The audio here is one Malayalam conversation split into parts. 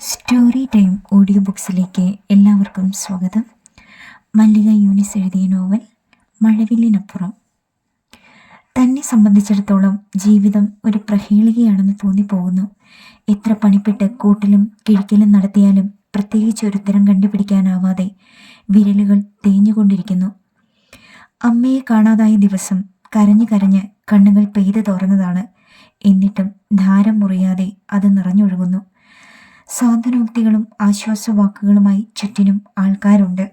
സ്റ്റോറി ടൈം ഓഡിയോ ബുക്സിലേക്ക് എല്ലാവർക്കും സ്വാഗതം. മല്ലിക യൂനിസ് എഴുതിയ നോവൽ മഴവില്ലിനപ്പുറം. തന്നെ സംബന്ധിച്ചിടത്തോളം ജീവിതം ഒരു പ്രഹേളികയാണെന്ന് തോന്നിപ്പോകുന്നു. എത്ര പണിപ്പെട്ട് കൂട്ടലും കിഴിക്കലും നടത്തിയാലും പ്രത്യേകിച്ച് ഒരു ഉത്തരം കണ്ടുപിടിക്കാനാവാതെ വിരലുകൾ തേഞ്ഞുകൊണ്ടിരിക്കുന്നു. അമ്മയെ കാണാതായ ദിവസം കരഞ്ഞ് കരഞ്ഞ് കണ്ണുകൾ പെയ്തു തോർന്നതാണ്. എന്നിട്ടും ധാരം മുറിയാതെ അത് നിറഞ്ഞൊഴുകുന്നു. സാന്ത്വനോക്തികളും ആശ്വാസവാക്കുകളുമായി ചുറ്റിനും ആൾക്കാരുണ്ട്.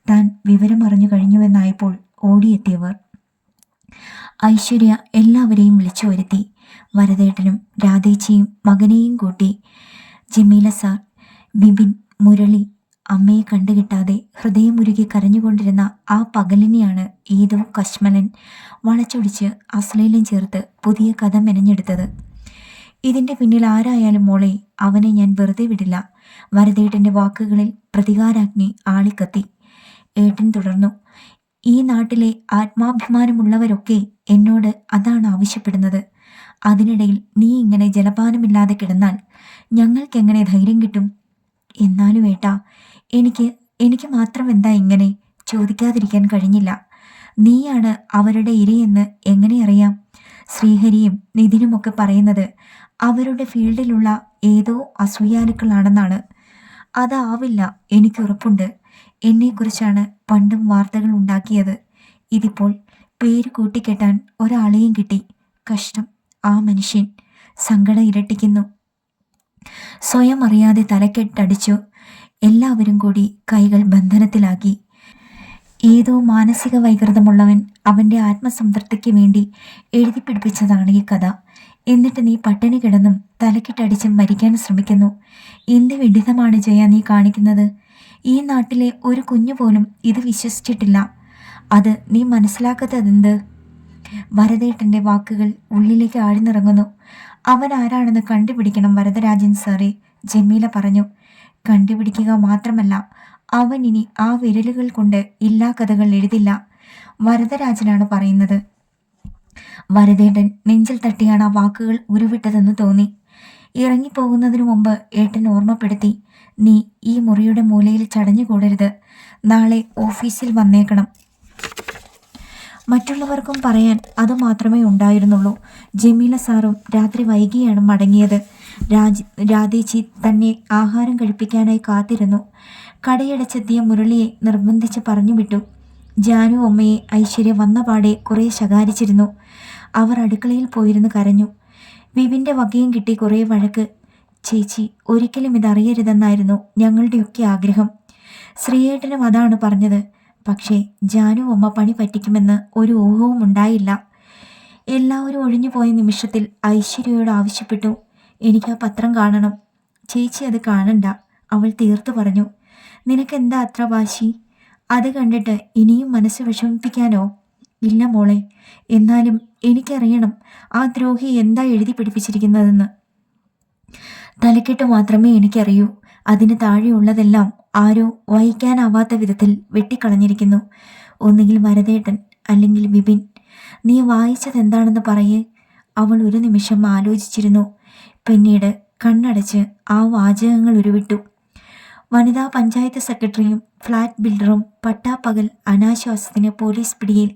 താൻ വിവരമറിഞ്ഞു കഴിഞ്ഞുവെന്നായപ്പോൾ ഓടിയെത്തിയവർ. ഐശ്വര്യ എല്ലാവരെയും വിളിച്ചു വരുത്തി. വരദേട്ടനും രാധേച്ചിയും മകനെയും കൂട്ടി. ജമീല സാർ, വിപിൻ, മുരളി. അമ്മയെ കണ്ടുകിട്ടാതെ ഹൃദയമുരുകി കരഞ്ഞുകൊണ്ടിരുന്ന ആ പകലിനെയാണ് ഈദോ കശ്മലൻ വളച്ചൊടിച്ച് അശ്ലീലം ചേർത്ത് പുതിയ കഥ മെനഞ്ഞെടുത്തത്. ഇതിൻ്റെ പിന്നിൽ ആരായാലും മോളെ, അവനെ ഞാൻ വെറുതെ വിടില്ല. വരദേട്ടൻ്റെ വാക്കുകളിൽ പ്രതികാരാഗ്നി ആളിക്കത്തി. ഏട്ടൻ തുടർന്നു. ഈ നാട്ടിലെ ആത്മാഭിമാനമുള്ളവരൊക്കെ എന്നോട് അതാണ് ആവശ്യപ്പെടുന്നത്. അതിനിടയിൽ നീ ഇങ്ങനെ ജലപാനമില്ലാതെ കിടന്നാൽ ഞങ്ങൾക്കെങ്ങനെ ധൈര്യം കിട്ടും? എന്നാലും ഏട്ടാ, എനിക്ക് മാത്രം എന്താ ഇങ്ങനെ? ചോദിക്കാതിരിക്കാൻ കഴിഞ്ഞില്ല. നീയാണ് അവരുടെ ഇരയെന്ന് എങ്ങനെ അറിയാം? ശ്രീഹരിയും നിതിനുമൊക്കെ പറയുന്നത് അവരുടെ ഫീൽഡിലുള്ള ഏതോ അസൂയാലുക്കളാണെന്നാണ്. അതാവില്ല, എനിക്കുറപ്പുണ്ട്. എന്നെക്കുറിച്ചാണ് പണ്ടും വാർത്തകൾ ഉണ്ടാക്കിയത്. ഇതിപ്പോൾ പേര് കൂട്ടിക്കെട്ടാൻ ഒരാളെയും കിട്ടി. കഷ്ടം ആ മനുഷ്യൻ. സങ്കടം ഇരട്ടിക്കുന്നു. സ്വയം അറിയാതെ തലക്കെട്ടടിച്ചു. എല്ലാവരും കൂടി കൈകൾ ബന്ധനത്തിലാക്കി. ഏതോ മാനസിക വൈകൃതമുള്ളവൻ അവൻ്റെ ആത്മസംതൃപ്തിക്ക് വേണ്ടി എഴുതിപ്പിടിപ്പിച്ചതാണ് ഈ കഥ. എന്നിട്ട് നീ പട്ടിണി കിടന്നും തലക്കിട്ടടിച്ചും മരിക്കാൻ ശ്രമിക്കുന്നു. എന്ത് വിഡിതമാണ് ജയ നീ കാണിക്കുന്നത്? ഈ നാട്ടിലെ ഒരു കുഞ്ഞു പോലും ഇത് വിശ്വസിച്ചിട്ടില്ല. അത് നീ മനസ്സിലാക്കാത്തതെന്ത്? വരദേട്ടൻ്റെ വാക്കുകൾ ഉള്ളിലേക്ക് ആഴ്ന്നിറങ്ങുന്നു. അവൻ ആരാണെന്ന് കണ്ടുപിടിക്കണം വരദരാജൻ സാറേ, ജമീല പറഞ്ഞു. കണ്ടുപിടിക്കുക മാത്രമല്ല, അവൻ ഇനി ആ വിരലുകൾ കൊണ്ട് ഇല്ലാ കഥകൾ എഴുതില്ല. വരദരാജനാണ് പറയുന്നത്. വരദേട്ടൻ നെഞ്ചിൽ തട്ടിയാണ് ആ വാക്കുകൾ ഉരുവിട്ടതെന്ന് തോന്നി. ഇറങ്ങിപ്പോകുന്നതിനു മുമ്പ് ഏട്ടൻ ഓർമ്മപ്പെടുത്തി. നീ ഈ മുറിയുടെ മൂലയിൽ ചടഞ്ഞുകൂടരുത്. നാളെ ഓഫീസിൽ വന്നേക്കണം. മറ്റുള്ളവർക്കും പറയാൻ അതുമാത്രമേ ഉണ്ടായിരുന്നുള്ളൂ. ജമീല സാറും രാത്രി വൈകിയാണ് മടങ്ങിയത്. രാധേച്ചി തന്നെ ആഹാരം കഴിപ്പിക്കാനായി കാത്തിരുന്നു. കടയടച്ചെത്തിയ മുരളിയെ നിർബന്ധിച്ച് പറഞ്ഞു വിട്ടു. ജാനു അമ്മയെ ഐശ്വര്യ വന്നപാടെ കുറേ ശകാരിച്ചിരുന്നു. അവർ അടുക്കളയിൽ പോയിരുന്ന് കരഞ്ഞു. വിപിൻ്റെ വകയും കിട്ടി കുറേ വഴക്ക്. ചേച്ചി, ഒരിക്കലും ഇതറിയരുതെന്നായിരുന്നു ഞങ്ങളുടെയൊക്കെ ആഗ്രഹം. ശ്രീയേട്ടനും അതാണ് പറഞ്ഞത്. പക്ഷേ ജാനു അമ്മ പണി പറ്റിക്കുമെന്ന് ഒരു ഊഹവും ഉണ്ടായില്ല. എല്ലാവരും ഒഴിഞ്ഞു പോയ നിമിഷത്തിൽ ഐശ്വര്യയോട് ആവശ്യപ്പെട്ടു, എനിക്ക് ആ പത്രം കാണണം. ചേച്ചി അത് കാണണ്ട, അവൾ തീർത്തു പറഞ്ഞു. നിനക്കെന്താ അത്ര വാശി? അത് കണ്ടിട്ട് ഇനിയും മനസ്സ് വിഷമിപ്പിക്കാനോ? ഇല്ല മോളെ, എന്നാലും എനിക്കറിയണം ആ ദ്രോഹി എന്താ എഴുതി പിടിപ്പിച്ചിരിക്കുന്നതെന്ന്. തലക്കെട്ട് മാത്രമേ എനിക്കറിയൂ. അതിന് താഴെയുള്ളതെല്ലാം ആരോ വഹിക്കാനാവാത്ത വിധത്തിൽ വെട്ടിക്കളഞ്ഞിരിക്കുന്നു. ഒന്നുകിൽ വരദേട്ടൻ, അല്ലെങ്കിൽ വിപിൻ. നീ വായിച്ചതെന്താണെന്ന് പറയേ. അവൾ ഒരു നിമിഷം ആലോചിച്ചിരുന്നു. പിന്നീട് കണ്ണടച്ച് ആ വാചകങ്ങൾ ഉരുവിട്ടു. വനിതാ പഞ്ചായത്ത് സെക്രട്ടറിയും ഫ്ലാറ്റ് ബിൽഡറും പട്ടാപ്പകൽ അനാശ്വാസത്തിന് പോലീസ് പിടിയിൽ.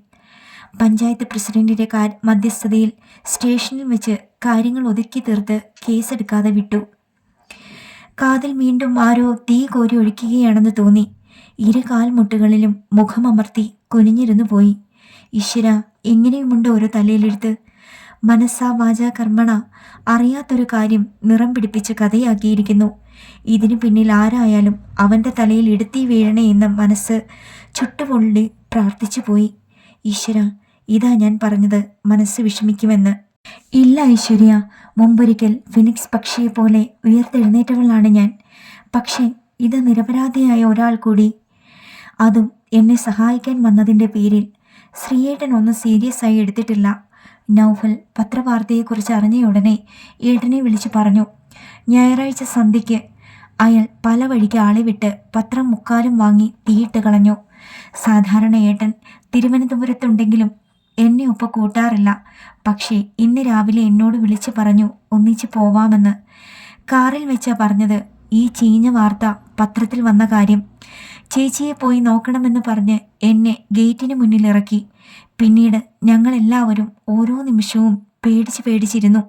പഞ്ചായത്ത് പ്രസിഡന്റിന്റെ മധ്യസ്ഥതയിൽ സ്റ്റേഷനിൽ വെച്ച് കാര്യങ്ങൾ ഒതുക്കി തീർത്ത് കേസെടുക്കാതെ വിട്ടു. കാതിൽ വീണ്ടും ആരോ തീ കോരി ഒഴിക്കുകയാണെന്ന് തോന്നി. ഇരു കാൽമുട്ടുകളിലും മുഖമമർത്തി കുനിഞ്ഞിരുന്നു പോയി. ഈശ്വര, എങ്ങനെയുമുണ്ട് ഓരോ തലയിലെടുത്ത്. മനസ്സാ വാച കർമ്മണ അറിയാത്തൊരു കാര്യം നിറം പിടിപ്പിച്ച് കഥയാക്കിയിരിക്കുന്നു. ഇതിനു പിന്നിൽ ആരായാലും അവൻ്റെ തലയിൽ ഇടുത്തി വീഴണേ എന്ന് മനസ്സ് ചുട്ടുപൊള്ളി പ്രാർത്ഥിച്ചു പോയി. ഈശ്വര, ഇതാ ഞാൻ പറഞ്ഞത് മനസ്സ് വിഷമിക്കുമെന്ന്. ഇല്ല ഐശ്വര്യ, മുമ്പൊരിക്കൽ ഫിനിക്സ് പക്ഷിയെപ്പോലെ ഉയർത്തെഴുന്നേറ്റവളാണ് ഞാൻ. പക്ഷേ ഇത് നിരപരാധിയായ ഒരാൾ കൂടി, അതും എന്നെ സഹായിക്കാൻ വന്നതിൻ്റെ പേരിൽ. ശ്രീയേട്ടൻ ഒന്നും സീരിയസ് ആയി എടുത്തിട്ടില്ല. നൗഫൽ പത്രവാർത്തയെക്കുറിച്ച് അറിഞ്ഞയുടനെ ഏട്ടനെ വിളിച്ചു പറഞ്ഞു. ഞായറാഴ്ച സന്ധ്യയ്ക്ക് അയാൾ പല വഴിക്ക് ആളെ വിട്ട് പത്രം മുക്കാലും വാങ്ങി തീയിട്ട് കളഞ്ഞു. സാധാരണ ഏട്ടൻ തിരുവനന്തപുരത്തുണ്ടെങ്കിലും എന്നെ ഒപ്പം കൂട്ടാറില്ല. പക്ഷേ ഇന്ന് രാവിലെ എന്നോട് വിളിച്ചു പറഞ്ഞു ഒന്നിച്ച് പോവാമെന്ന്. കാറിൽ വെച്ചാ പറഞ്ഞത്. ഈ ചീഞ്ഞ വാർത്ത പത്രത്തിൽ വന്ന കാര്യം. ചേച്ചിയെ പോയി നോക്കണമെന്ന് പറഞ്ഞ് എന്നെ ഗേറ്റിന് മുന്നിൽ ഇറക്കി. പിന്നീട് ഞങ്ങളെല്ലാവരും ഓരോ നിമിഷവും പേടിച്ചിരുന്നു.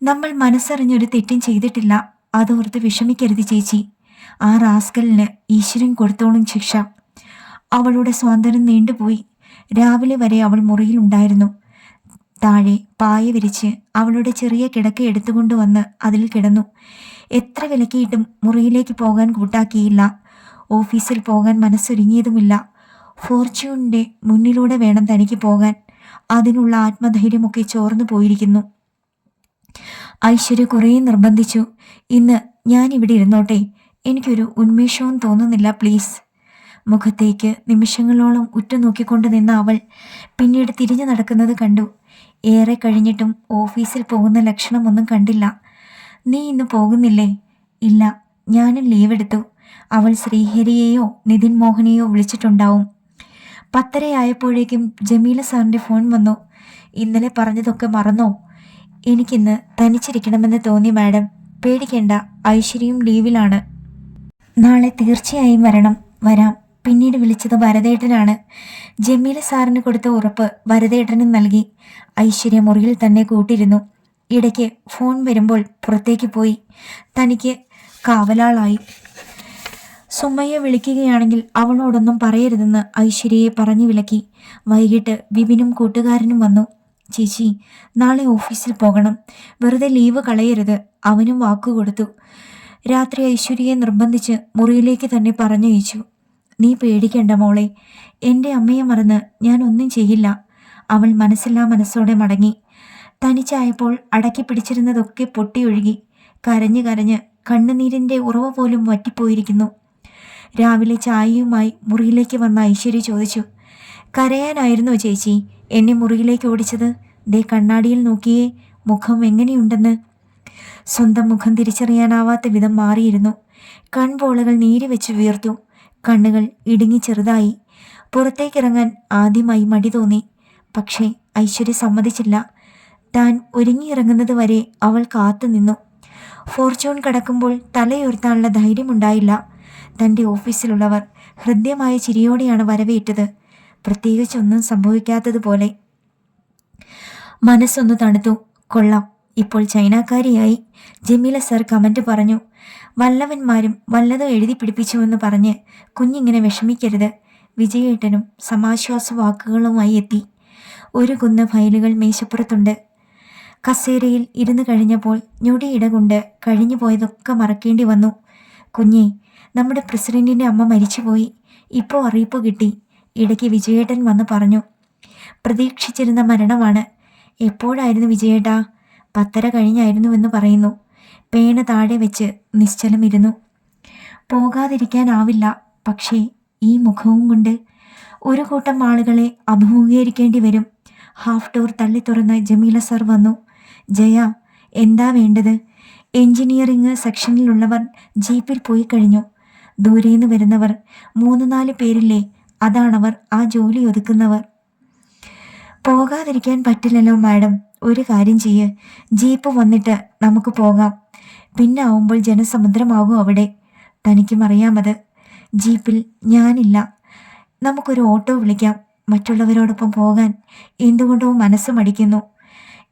നമ്മൾ മനസ്സറിഞ്ഞൊരു തെറ്റും ചെയ്തിട്ടില്ല. അതോർത്ത് വിഷമിക്കരുത് ചേച്ചി. ആ റാസ്കലിന് ഈശ്വരൻ കൊടുത്തോളും ശിക്ഷ. അവളുടെ സ്വാതന്ത്ര്യം നീണ്ടുപോയി. രാവിലെ വരെ അവൾ മുറിയിലുണ്ടായിരുന്നു. താഴെ പായ വിരിച്ച് അവളുടെ ചെറിയ കിടക്ക എടുത്തുകൊണ്ടുവന്ന് അതിൽ കിടന്നു. എത്ര വിലക്കിയിട്ടും മുറിയിലേക്ക് പോകാൻ കൂട്ടാക്കിയില്ല. ഓഫീസിൽ പോകാൻ മനസ്സൊരുങ്ങിയതുമില്ല. ഫോർച്യൂണിൻ്റെ മുന്നിലൂടെ വേണം തനിക്ക് പോകാൻ. അതിനുള്ള ആത്മധൈര്യമൊക്കെ ചോർന്നു പോയിരിക്കുന്നു. ഐശ്വര്യ കുറേ നിർബന്ധിച്ചു. ഇന്ന് ഞാനിവിടെ ഇരുന്നോട്ടെ, എനിക്കൊരു ഉന്മേഷവും തോന്നുന്നില്ല പ്ലീസ്. മുഖത്തേക്ക് നിമിഷങ്ങളോളം ഉറ്റുനോക്കിക്കൊണ്ട് നിന്ന അവൾ പിന്നീട് തിരിഞ്ഞു നടക്കുന്നത് കണ്ടു. ഏറെ കഴിഞ്ഞിട്ടും ഓഫീസിൽ പോകുന്ന ലക്ഷണമൊന്നും കണ്ടില്ല. നീ ഇന്ന് പോകുന്നില്ലേ? ഇല്ല, ഞാനും ലീവ് എടുത്തു. അവൾ ശ്രീഹരിയെയോ നിതിൻ മോഹനെയോ വിളിച്ചിട്ടുണ്ടാവും. 10:30 ജമീല സാറിൻ്റെ ഫോൺ വന്നു. ഇന്നലെ പറഞ്ഞതൊക്കെ മറന്നോ? എനിക്കിന്ന് തനിച്ചിരിക്കണമെന്ന് തോന്നി മാഡം. പേടിക്കേണ്ട, ഐശ്വര്യയും ലീവിലാണ്. നാളെ തീർച്ചയായും വരാം. പിന്നീട് വിളിച്ചത് വരദേട്ടനാണ്. ജമീല സാറിന് കൊടുത്ത ഉറപ്പ് വരദേട്ടനും നൽകി. ഐശ്വര്യ മുറിയിൽ തന്നെ കൂട്ടിരുന്നു. ഇടയ്ക്ക് ഫോൺ വരുമ്പോൾ പുറത്തേക്ക് പോയി. തനിക്ക് കാവലാളായി. സുമയ്യ വിളിക്കുകയാണെങ്കിൽ അവളോടൊന്നും പറയരുതെന്ന് ഐശ്വര്യയെ പറഞ്ഞു വിലക്കി. വൈകിട്ട് വിപിനും കൂട്ടുകാരനും വന്നു. ചേച്ചി, നാളെ ഓഫീസിൽ പോകണം. വെറുതെ ലീവ് കളയരുത്. അവനും വാക്കുകൊടുത്തു. രാത്രി ഐശ്വര്യയെ നിർബന്ധിച്ച് മുറിയിലേക്ക് തന്നെ പറഞ്ഞയച്ചു. നീ പേടിക്കേണ്ട മോളെ, എൻ്റെ അമ്മയെ മറന്ന് ഞാൻ ഒന്നും ചെയ്യില്ല. അവൾ മനസ്സില്ലാ മനസ്സോടെ മടങ്ങി. തനിച്ചായപ്പോൾ അടക്കി പിടിച്ചിരുന്നതൊക്കെ പൊട്ടിയൊഴുകി. കരഞ്ഞ് കണ്ണുനീരിൻ്റെ ഉറവ പോലും വറ്റിപ്പോയിരിക്കുന്നു. രാവിലെ ചായയുമായി മുറിയിലേക്ക് വന്ന ഐശ്വര്യ ചോദിച്ചു, കരയാനായിരുന്നോ ചേച്ചി എന്നെ മുറിയിലേക്ക് ഓടിച്ചത്? ദേ കണ്ണാടിയിൽ നോക്കിയേ, മുഖം എങ്ങനെയുണ്ടെന്ന്. സ്വന്തം മുഖം തിരിച്ചറിയാനാവാത്ത വിധം മാറിയിരുന്നു. കൺപോളകൾ നീരി വെച്ച് വീർത്തു. കണ്ണുകൾ ഇടുങ്ങി ചെറുതായി. പുറത്തേക്കിറങ്ങാൻ ആദ്യമായി മടി തോന്നി. പക്ഷേ ഐശ്വര്യ സമ്മതിച്ചില്ല. താൻ ഒരുങ്ങിയിറങ്ങുന്നത് വരെ അവൾ കാത്തുനിന്നു. ഫോർച്യൂൺ കടക്കുമ്പോൾ തലയുയർത്താനുള്ള ധൈര്യമുണ്ടായില്ല. തൻ്റെ ഓഫീസിലുള്ളവർ ഹൃദ്യമായ ചിരിയോടെയാണ് വരവേറ്റത്. പ്രത്യേകിച്ചൊന്നും സംഭവിക്കാത്തതുപോലെ. മനസ്സൊന്നു തണുത്തു. കൊള്ളാം, ഇപ്പോൾ ചൈനക്കാരിയായി. ജമീല സർ കമൻറ്റ് പറഞ്ഞു. വല്ലവന്മാരും വല്ലതും എഴുതി പിടിപ്പിച്ചുവെന്ന് പറഞ്ഞ് കുഞ്ഞിങ്ങനെ വിഷമിക്കരുത്. വിജയേട്ടനും സമാശ്വാസ വാക്കുകളുമായി എത്തി. ഒരു കുന്ന് ഫയലുകൾ മേശപ്പുറത്തുണ്ട്. കസേരയിൽ ഇരുന്ന് കഴിഞ്ഞപ്പോൾ ഞൊടിയിട കൊണ്ട് കഴിഞ്ഞു പോയതൊക്കെ മറക്കേണ്ടി വന്നു. കുഞ്ഞേ, നമ്മുടെ പ്രസിഡന്റിൻ്റെ അമ്മ മരിച്ചുപോയി. ഇപ്പോൾ അറിയിപ്പ് കിട്ടി. ഇടയ്ക്ക് വിജയേട്ടൻ വന്ന് പറഞ്ഞു. പ്രതീക്ഷിച്ചിരുന്ന മരണമാണ്. എപ്പോഴായിരുന്നു വിജയേട്ടാ? 10:30 കഴിഞ്ഞായിരുന്നുവെന്ന് പറയുന്നു. പേന താഴെ വെച്ച് നിശ്ചലമിരുന്നു. പോകാതിരിക്കാനാവില്ല. പക്ഷേ ഈ മുഖവും കൊണ്ട് ഒരു കൂട്ടം ആളുകളെ അഭിമുഖീകരിക്കേണ്ടി വരും. ഹാഫ് ഡോർ തള്ളി തുറന്ന് ജമീല സർ വന്നു. ജയ, എന്താ വേണ്ടത്? എഞ്ചിനീയറിംഗ് സെക്ഷനിലുള്ളവർ ജീപ്പിൽ പോയി കഴിഞ്ഞു. ദൂരേന്ന് വരുന്നവർ 3-4 പേരില്ലേ? അതാണവർ, ആ ജോലി ഒതുക്കുന്നവർ. പോകാതിരിക്കാൻ പറ്റില്ലല്ലോ മാഡം. ഒരു കാര്യം ചെയ്യ്, ജീപ്പ് വന്നിട്ട് നമുക്ക് പോകാം. പിന്നെ ആവുമ്പോൾ ജനസമുദ്രമാകും അവിടെ. തനിക്കും അറിയാമത്. ജീപ്പിൽ ഞാനില്ല. നമുക്കൊരു ഓട്ടോ വിളിക്കാം. മറ്റുള്ളവരോടൊപ്പം പോകാൻ എന്തുകൊണ്ടോ മനസ്സ് മടിക്കുന്നു.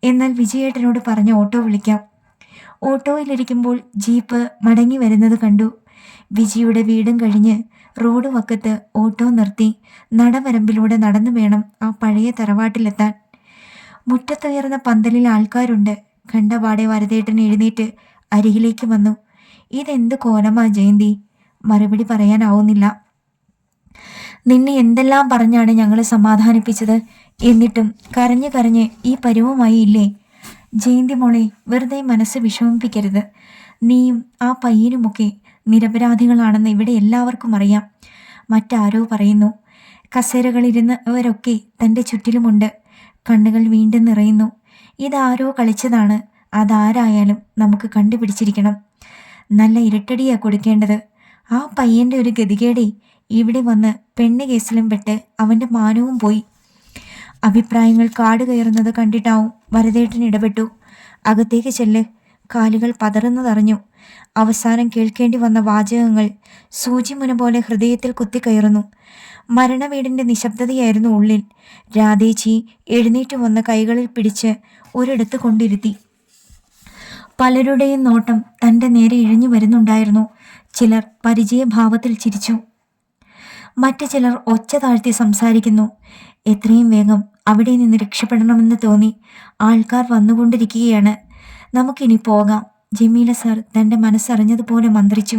എന്നാൽ വിജയേട്ടനോട് പറഞ്ഞ് ഓട്ടോ വിളിക്കാം. ഓട്ടോയിലിരിക്കുമ്പോൾ ജീപ്പ് മടങ്ങി വരുന്നത് കണ്ടു. വിജിയുടെ വീടും കഴിഞ്ഞ് റോഡ് വക്കത്ത് ഓട്ടോ നിർത്തി. നടവരമ്പിലൂടെ നടന്നു വേണം ആ പഴയ തറവാട്ടിലെത്താൻ. മുറ്റത്തുയർന്ന പന്തലിൽ ആൾക്കാരുണ്ട്. കണ്ടപാടെ വരദേട്ടൻ എഴുന്നേറ്റ് അരികിലേക്ക് വന്നു. ഇതെന്ത് കോലമാ ജയന്തി? മറുപടി പറയാനാവുന്നില്ല. നിന്നെ എന്തെല്ലാം പറഞ്ഞാണ് ഞങ്ങൾ സമാധാനിപ്പിച്ചത്. എന്നിട്ടും കരഞ്ഞ് ഈ പരുവമായി ഇല്ലേ? ജയന്തി മോളെ, വെറുതെ മനസ്സ് വിഷമിപ്പിക്കരുത്. നീയും ആ പയ്യനുമൊക്കെ നിരപരാധികളാണെന്ന് ഇവിടെ എല്ലാവർക്കും അറിയാം. മറ്റാരോ പറയുന്നു. കസേരകളിരുന്നവരൊക്കെ തൻ്റെ ചുറ്റിലുമുണ്ട്. കണ്ണുകൾ വീണ്ടും നിറയുന്നു. ഇതാരോ കളിച്ചതാണ്. അതാരായാലും നമുക്ക് കണ്ടുപിടിച്ചിരിക്കണം. നല്ല ഇരട്ടടിയാ കൊടുക്കേണ്ടത്. ആ പയ്യൻ്റെ ഒരു ഗതികേടേ. ഇവിടെ വന്ന് പെണ്ണ് കേസിലും പെട്ട് അവൻ്റെ മാനവും പോയി. അഭിപ്രായങ്ങൾ കാട് കയറുന്നത് കണ്ടിട്ടാവും വരദേട്ടൻ ഇടപെട്ടു. അകത്തേക്ക് ചെല്ല്. കാലുകൾ പതറുന്നതറിഞ്ഞു. അവസാനം കേൾക്കേണ്ടി വന്ന വാചകങ്ങൾ സൂചിമുന പോലെ ഹൃദയത്തിൽ കുത്തിക്കയറുന്നു. മരണവീടിൻ്റെ നിശബ്ദതയായിരുന്നു ഉള്ളിൽ. രാധേച്ചി എഴുന്നേറ്റ് വന്ന കൈകളിൽ പിടിച്ച് ഒരിടത്ത് കൊണ്ടിരുത്തി. പലരുടെയും നോട്ടം തൻ്റെ നേരെ ഇഴഞ്ഞു വരുന്നുണ്ടായിരുന്നു. ചിലർ പരിചയഭാവത്തിൽ ചിരിച്ചു. മറ്റു ചിലർ ഒച്ച താഴ്ത്തി സംസാരിക്കുന്നു. എത്രയും വേഗം അവിടെ നിന്ന് രക്ഷപ്പെടണമെന്ന് തോന്നി. ആൾക്കാർ വന്നുകൊണ്ടിരിക്കുകയാണ്. നമുക്കിനി പോകാം. ജമീല സാർ തൻ്റെ മനസ്സറിഞ്ഞതുപോലെ മന്ത്രിച്ചു.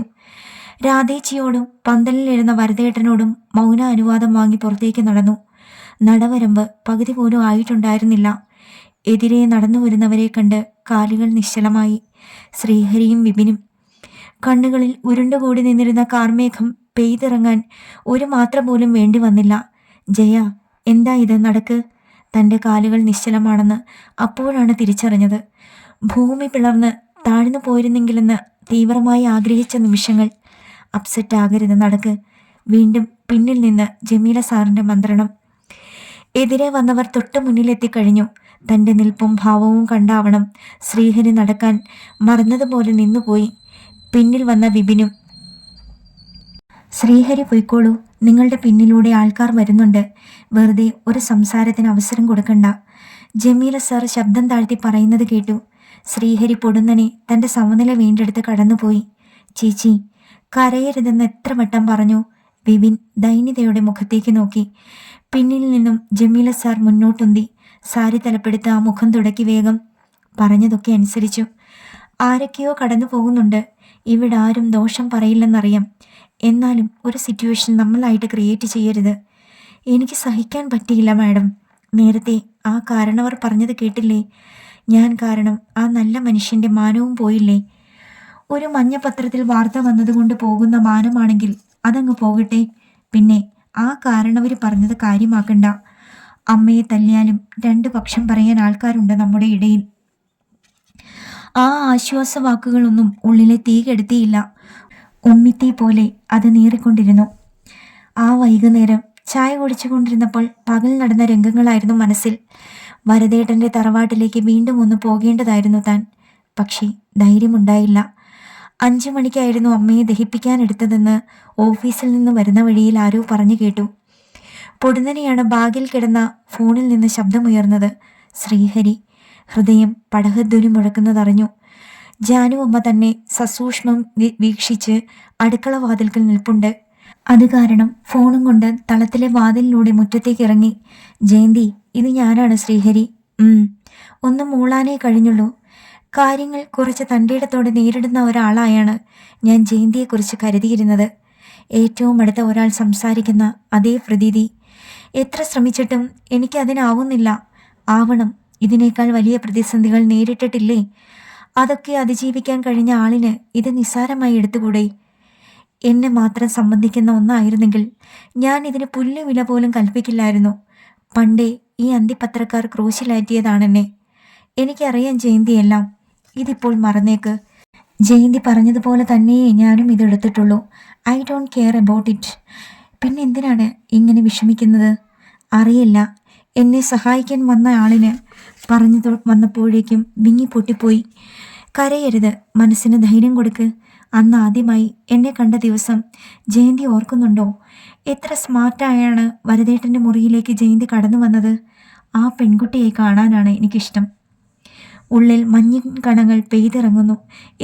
രാധേച്ചിയോടും പന്തലിലിരുന്ന വരദേട്ടനോടും മൗന അനുവാദം വാങ്ങി പുറത്തേക്ക് നടന്നു. നടവരമ്പ് പകുതി പോലും ആയിട്ടുണ്ടായിരുന്നില്ല. എതിരെ നടന്നു വരുന്നവരെ കണ്ട് കാലുകൾ നിശ്ചലമായി. ശ്രീഹരിയും വിപിനും. കണ്ണുകളിൽ ഉരുണ്ടുകൂടി നിന്നിരുന്ന കാർമേഘം പെയ്തിറങ്ങാൻ ഒരു മാത്ര പോലും വേണ്ടി വന്നില്ല. ജയ, എന്താ ഇത്? നടക്ക്. തൻ്റെ കാലുകൾ നിശ്ചലമാണെന്ന് അപ്പോഴാണ് തിരിച്ചറിഞ്ഞത്. ഭൂമി പിളർന്ന് താഴ്ന്നു പോയിരുന്നെങ്കിലെന്ന് തീവ്രമായി ആഗ്രഹിച്ച നിമിഷങ്ങൾ. അപ്സെറ്റ് ആകരുത്, നടക്ക്. വീണ്ടും പിന്നിൽ നിന്ന് ജമീല സാറിൻ്റെ മന്ത്രണം. എതിരെ വന്നവർ തൊട്ടു മുന്നിലെത്തിക്കഴിഞ്ഞു. തൻ്റെ നിൽപ്പും ഭാവവും കണ്ടാവണം ശ്രീഹരി നടക്കാൻ മറന്നതുപോലെ നിന്നുപോയി. പിന്നിൽ വന്ന വിപിനും. ശ്രീഹരി പൊയ്ക്കോളൂ, നിങ്ങളുടെ പിന്നിലൂടെ ആൾക്കാർ വരുന്നുണ്ട്. വെറുതെ ഒരു സംസാരത്തിന് അവസരം കൊടുക്കണ്ട. ജമീല സാർ ശബ്ദം താഴ്ത്തി പറയുന്നത് കേട്ടു. ശ്രീഹരി പൊടുന്നനെ തൻ്റെ സമനില വീണ്ടെടുത്ത് കടന്നുപോയി. ചേച്ചി, കരയരുതെന്ന് എത്ര വട്ടം പറഞ്ഞു? വിപിൻ ദൈന്യതയുടെ മുഖത്തേക്ക് നോക്കി. പിന്നിൽ നിന്നും ജമീല സാർ മുന്നോട്ടുന്തി. സാരി തലപ്പെടുത്ത് ആ മുഖം തുടക്കി വേഗം. പറഞ്ഞതൊക്കെ അനുസരിച്ചു. ആരൊക്കെയോ കടന്നു പോകുന്നുണ്ട്. ഇവിടെ ആരും ദോഷം പറയില്ലെന്നറിയാം. എന്നാലും ഒരു സിറ്റുവേഷൻ നമ്മളായിട്ട് ക്രിയേറ്റ് ചെയ്യരുത്. എനിക്ക് സഹിക്കാൻ പറ്റിയില്ല മാഡം. നേരത്തെ ആ കാരണവർ പറഞ്ഞത് കേട്ടില്ലേ? ഞാൻ കാരണം ആ നല്ല മനുഷ്യൻ്റെ മാനവും പോയില്ലേ? ഒരു മഞ്ഞ പത്രത്തിൽ വാർത്ത വന്നതുകൊണ്ട് പോകുന്ന മാനമാണെങ്കിൽ അതങ്ങ് പോകട്ടെ. പിന്നെ ആ കാരണവർ പറഞ്ഞത് കാര്യമാക്കണ്ട. അമ്മയെ തല്ലിയാലും രണ്ടു പക്ഷം പറയാൻ ആൾക്കാരുണ്ട് നമ്മുടെ ഇടയിൽ. ആ ആശ്വാസവാക്കുകളൊന്നും ഉള്ളിലെ തീ കെടുത്തിയില്ല. ഉമ്മിത്തീ പോലെ അത് നീറിക്കൊണ്ടിരുന്നു. ആ വൈകുന്നേരം ചായ കുടിച്ചുകൊണ്ടിരുന്നപ്പോൾ പകൽ നടന്ന രംഗങ്ങളായിരുന്നു മനസ്സിൽ. വരദേട്ടൻ്റെ തറവാട്ടിലേക്ക് വീണ്ടും ഒന്ന് പോകേണ്ടതായിരുന്നു താൻ. പക്ഷേ ധൈര്യമുണ്ടായില്ല. 5 മണിക്കായിരുന്നു അമ്മയെ ദഹിപ്പിക്കാനെടുത്തതെന്ന് ഓഫീസിൽ നിന്ന് വരുന്ന വഴിയിൽ ആരോ പറഞ്ഞു കേട്ടു. പൊടുന്നനെയാണ് ബാഗിൽ കിടന്ന ഫോണിൽ നിന്ന് ശബ്ദമുയർന്നത്. ശ്രീഹരി. ഹൃദയം പടഹധ്വനി മുഴക്കുന്നതറിഞ്ഞു. ജാനു അമ്മ തന്നെ സസൂക്ഷ്മം വീക്ഷിച്ച് അടുക്കള വാതിൽക്കൽ നിൽപ്പുണ്ട്. അത് കാരണം ഫോണും കൊണ്ട് തളത്തിലെ വാതിലിലൂടെ മുറ്റത്തേക്ക് ഇറങ്ങി. ജയന്തി, ഇത് ഞാനാണ് ശ്രീഹരി. ഒന്നും മൂളാനേ കഴിഞ്ഞുള്ളൂ. കാര്യങ്ങൾ കുറച്ച് തൻ്റെയിടത്തോടെ നേരിടുന്ന ഒരാളായാണ് ഞാൻ ജയന്തിയെക്കുറിച്ച് കരുതിയിരുന്നത്. ഏറ്റവും അടുത്ത ഒരാൾ സംസാരിക്കുന്ന അതേ പ്രതീതി. എത്ര ശ്രമിച്ചിട്ടും എനിക്കതിനാവുന്നില്ല. ആവണം. ഇതിനേക്കാൾ വലിയ പ്രതിസന്ധികൾ നേരിട്ടിട്ടില്ലേ? അതൊക്കെ അതിജീവിക്കാൻ കഴിഞ്ഞ ആളിന് ഇത് നിസ്സാരമായി എടുത്തുകൂടെ? എന്നെ മാത്രം സംബന്ധിക്കുന്ന ഒന്നായിരുന്നെങ്കിൽ ഞാൻ ഇതിന് പുല്ലുവില പോലും കൽപ്പിക്കില്ലായിരുന്നു. പണ്ടേ ഈ അന്തിപത്രക്കാർ ക്രൂശിലാറ്റിയതാണെന്നെ. എനിക്കറിയാം ജയന്തിയെല്ലാം. ഇതിപ്പോൾ മറന്നേക്ക്. ജയന്തി പറഞ്ഞതുപോലെ തന്നെയേ ഞാനും ഇതെടുത്തിട്ടുള്ളൂ. I don't care about it. പിന്നെ എന്തിനാണ് ഇങ്ങനെ വിഷമിക്കുന്നത്? അറിയില്ല. എന്നെ സഹായിക്കാൻ വന്ന ആളിന് പറഞ്ഞു വന്നപ്പോഴേക്കും വിങ്ങി പൊട്ടിപ്പോയി. കരയരുത്, മനസ്സിന് ധൈര്യം കൊടുക്ക്. അന്ന് ആദ്യമായി എന്നെ കണ്ട ദിവസം ജയന്തി ഓർക്കുന്നുണ്ടോ? എത്ര സ്മാർട്ടായാണ് വരദേട്ടൻ്റെ മുറിയിലേക്ക് ജയന്തി കടന്നു വന്നത്. ആ പെൺകുട്ടിയെ കാണാനാണ് എനിക്കിഷ്ടം. ഉള്ളിൽ മഞ്ഞിൻ കണങ്ങൾ പെയ്തിറങ്ങുന്നു.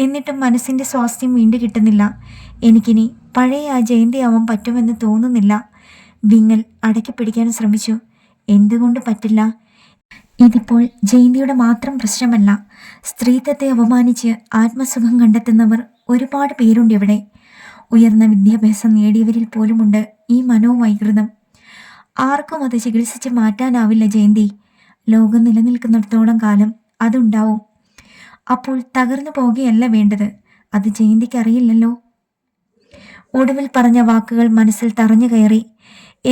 എന്നിട്ടും മനസ്സിൻ്റെ സ്വാസ്ഥ്യം വീണ്ടു കിട്ടുന്നില്ല. എനിക്കിനി പഴയ ആ ജയന്തിയാവാൻ പറ്റുമെന്ന് തോന്നുന്നില്ല. വിങ്ങൽ അടക്കി പിടിക്കാൻ ശ്രമിച്ചു. എന്തുകൊണ്ട് പറ്റില്ല? ഇതിപ്പോൾ ജയന്തിയുടെ മാത്രം പ്രശ്നമല്ല. സ്ത്രീത്വത്തെ അപമാനിച്ച് ആത്മസുഖം കണ്ടെത്തുന്നവർ ഒരുപാട് പേരുണ്ട് ഇവിടെ. ഉയർന്ന വിദ്യാഭ്യാസം നേടിയവരിൽ പോലുമുണ്ട് ഈ മനോവൈകൃതം. ആർക്കും അത് ചികിത്സിച്ച് മാറ്റാനാവില്ല ജയന്തി. ലോകം നിലനിൽക്കുന്നിടത്തോളം കാലം അതുണ്ടാവും. അപ്പോൾ തകർന്നു പോകുകയല്ല വേണ്ടത്. അത് ജയന്തിക്ക് അറിയില്ലല്ലോ. ഒടുവിൽ പറഞ്ഞ വാക്കുകൾ മനസ്സിൽ തറഞ്ഞു കയറി.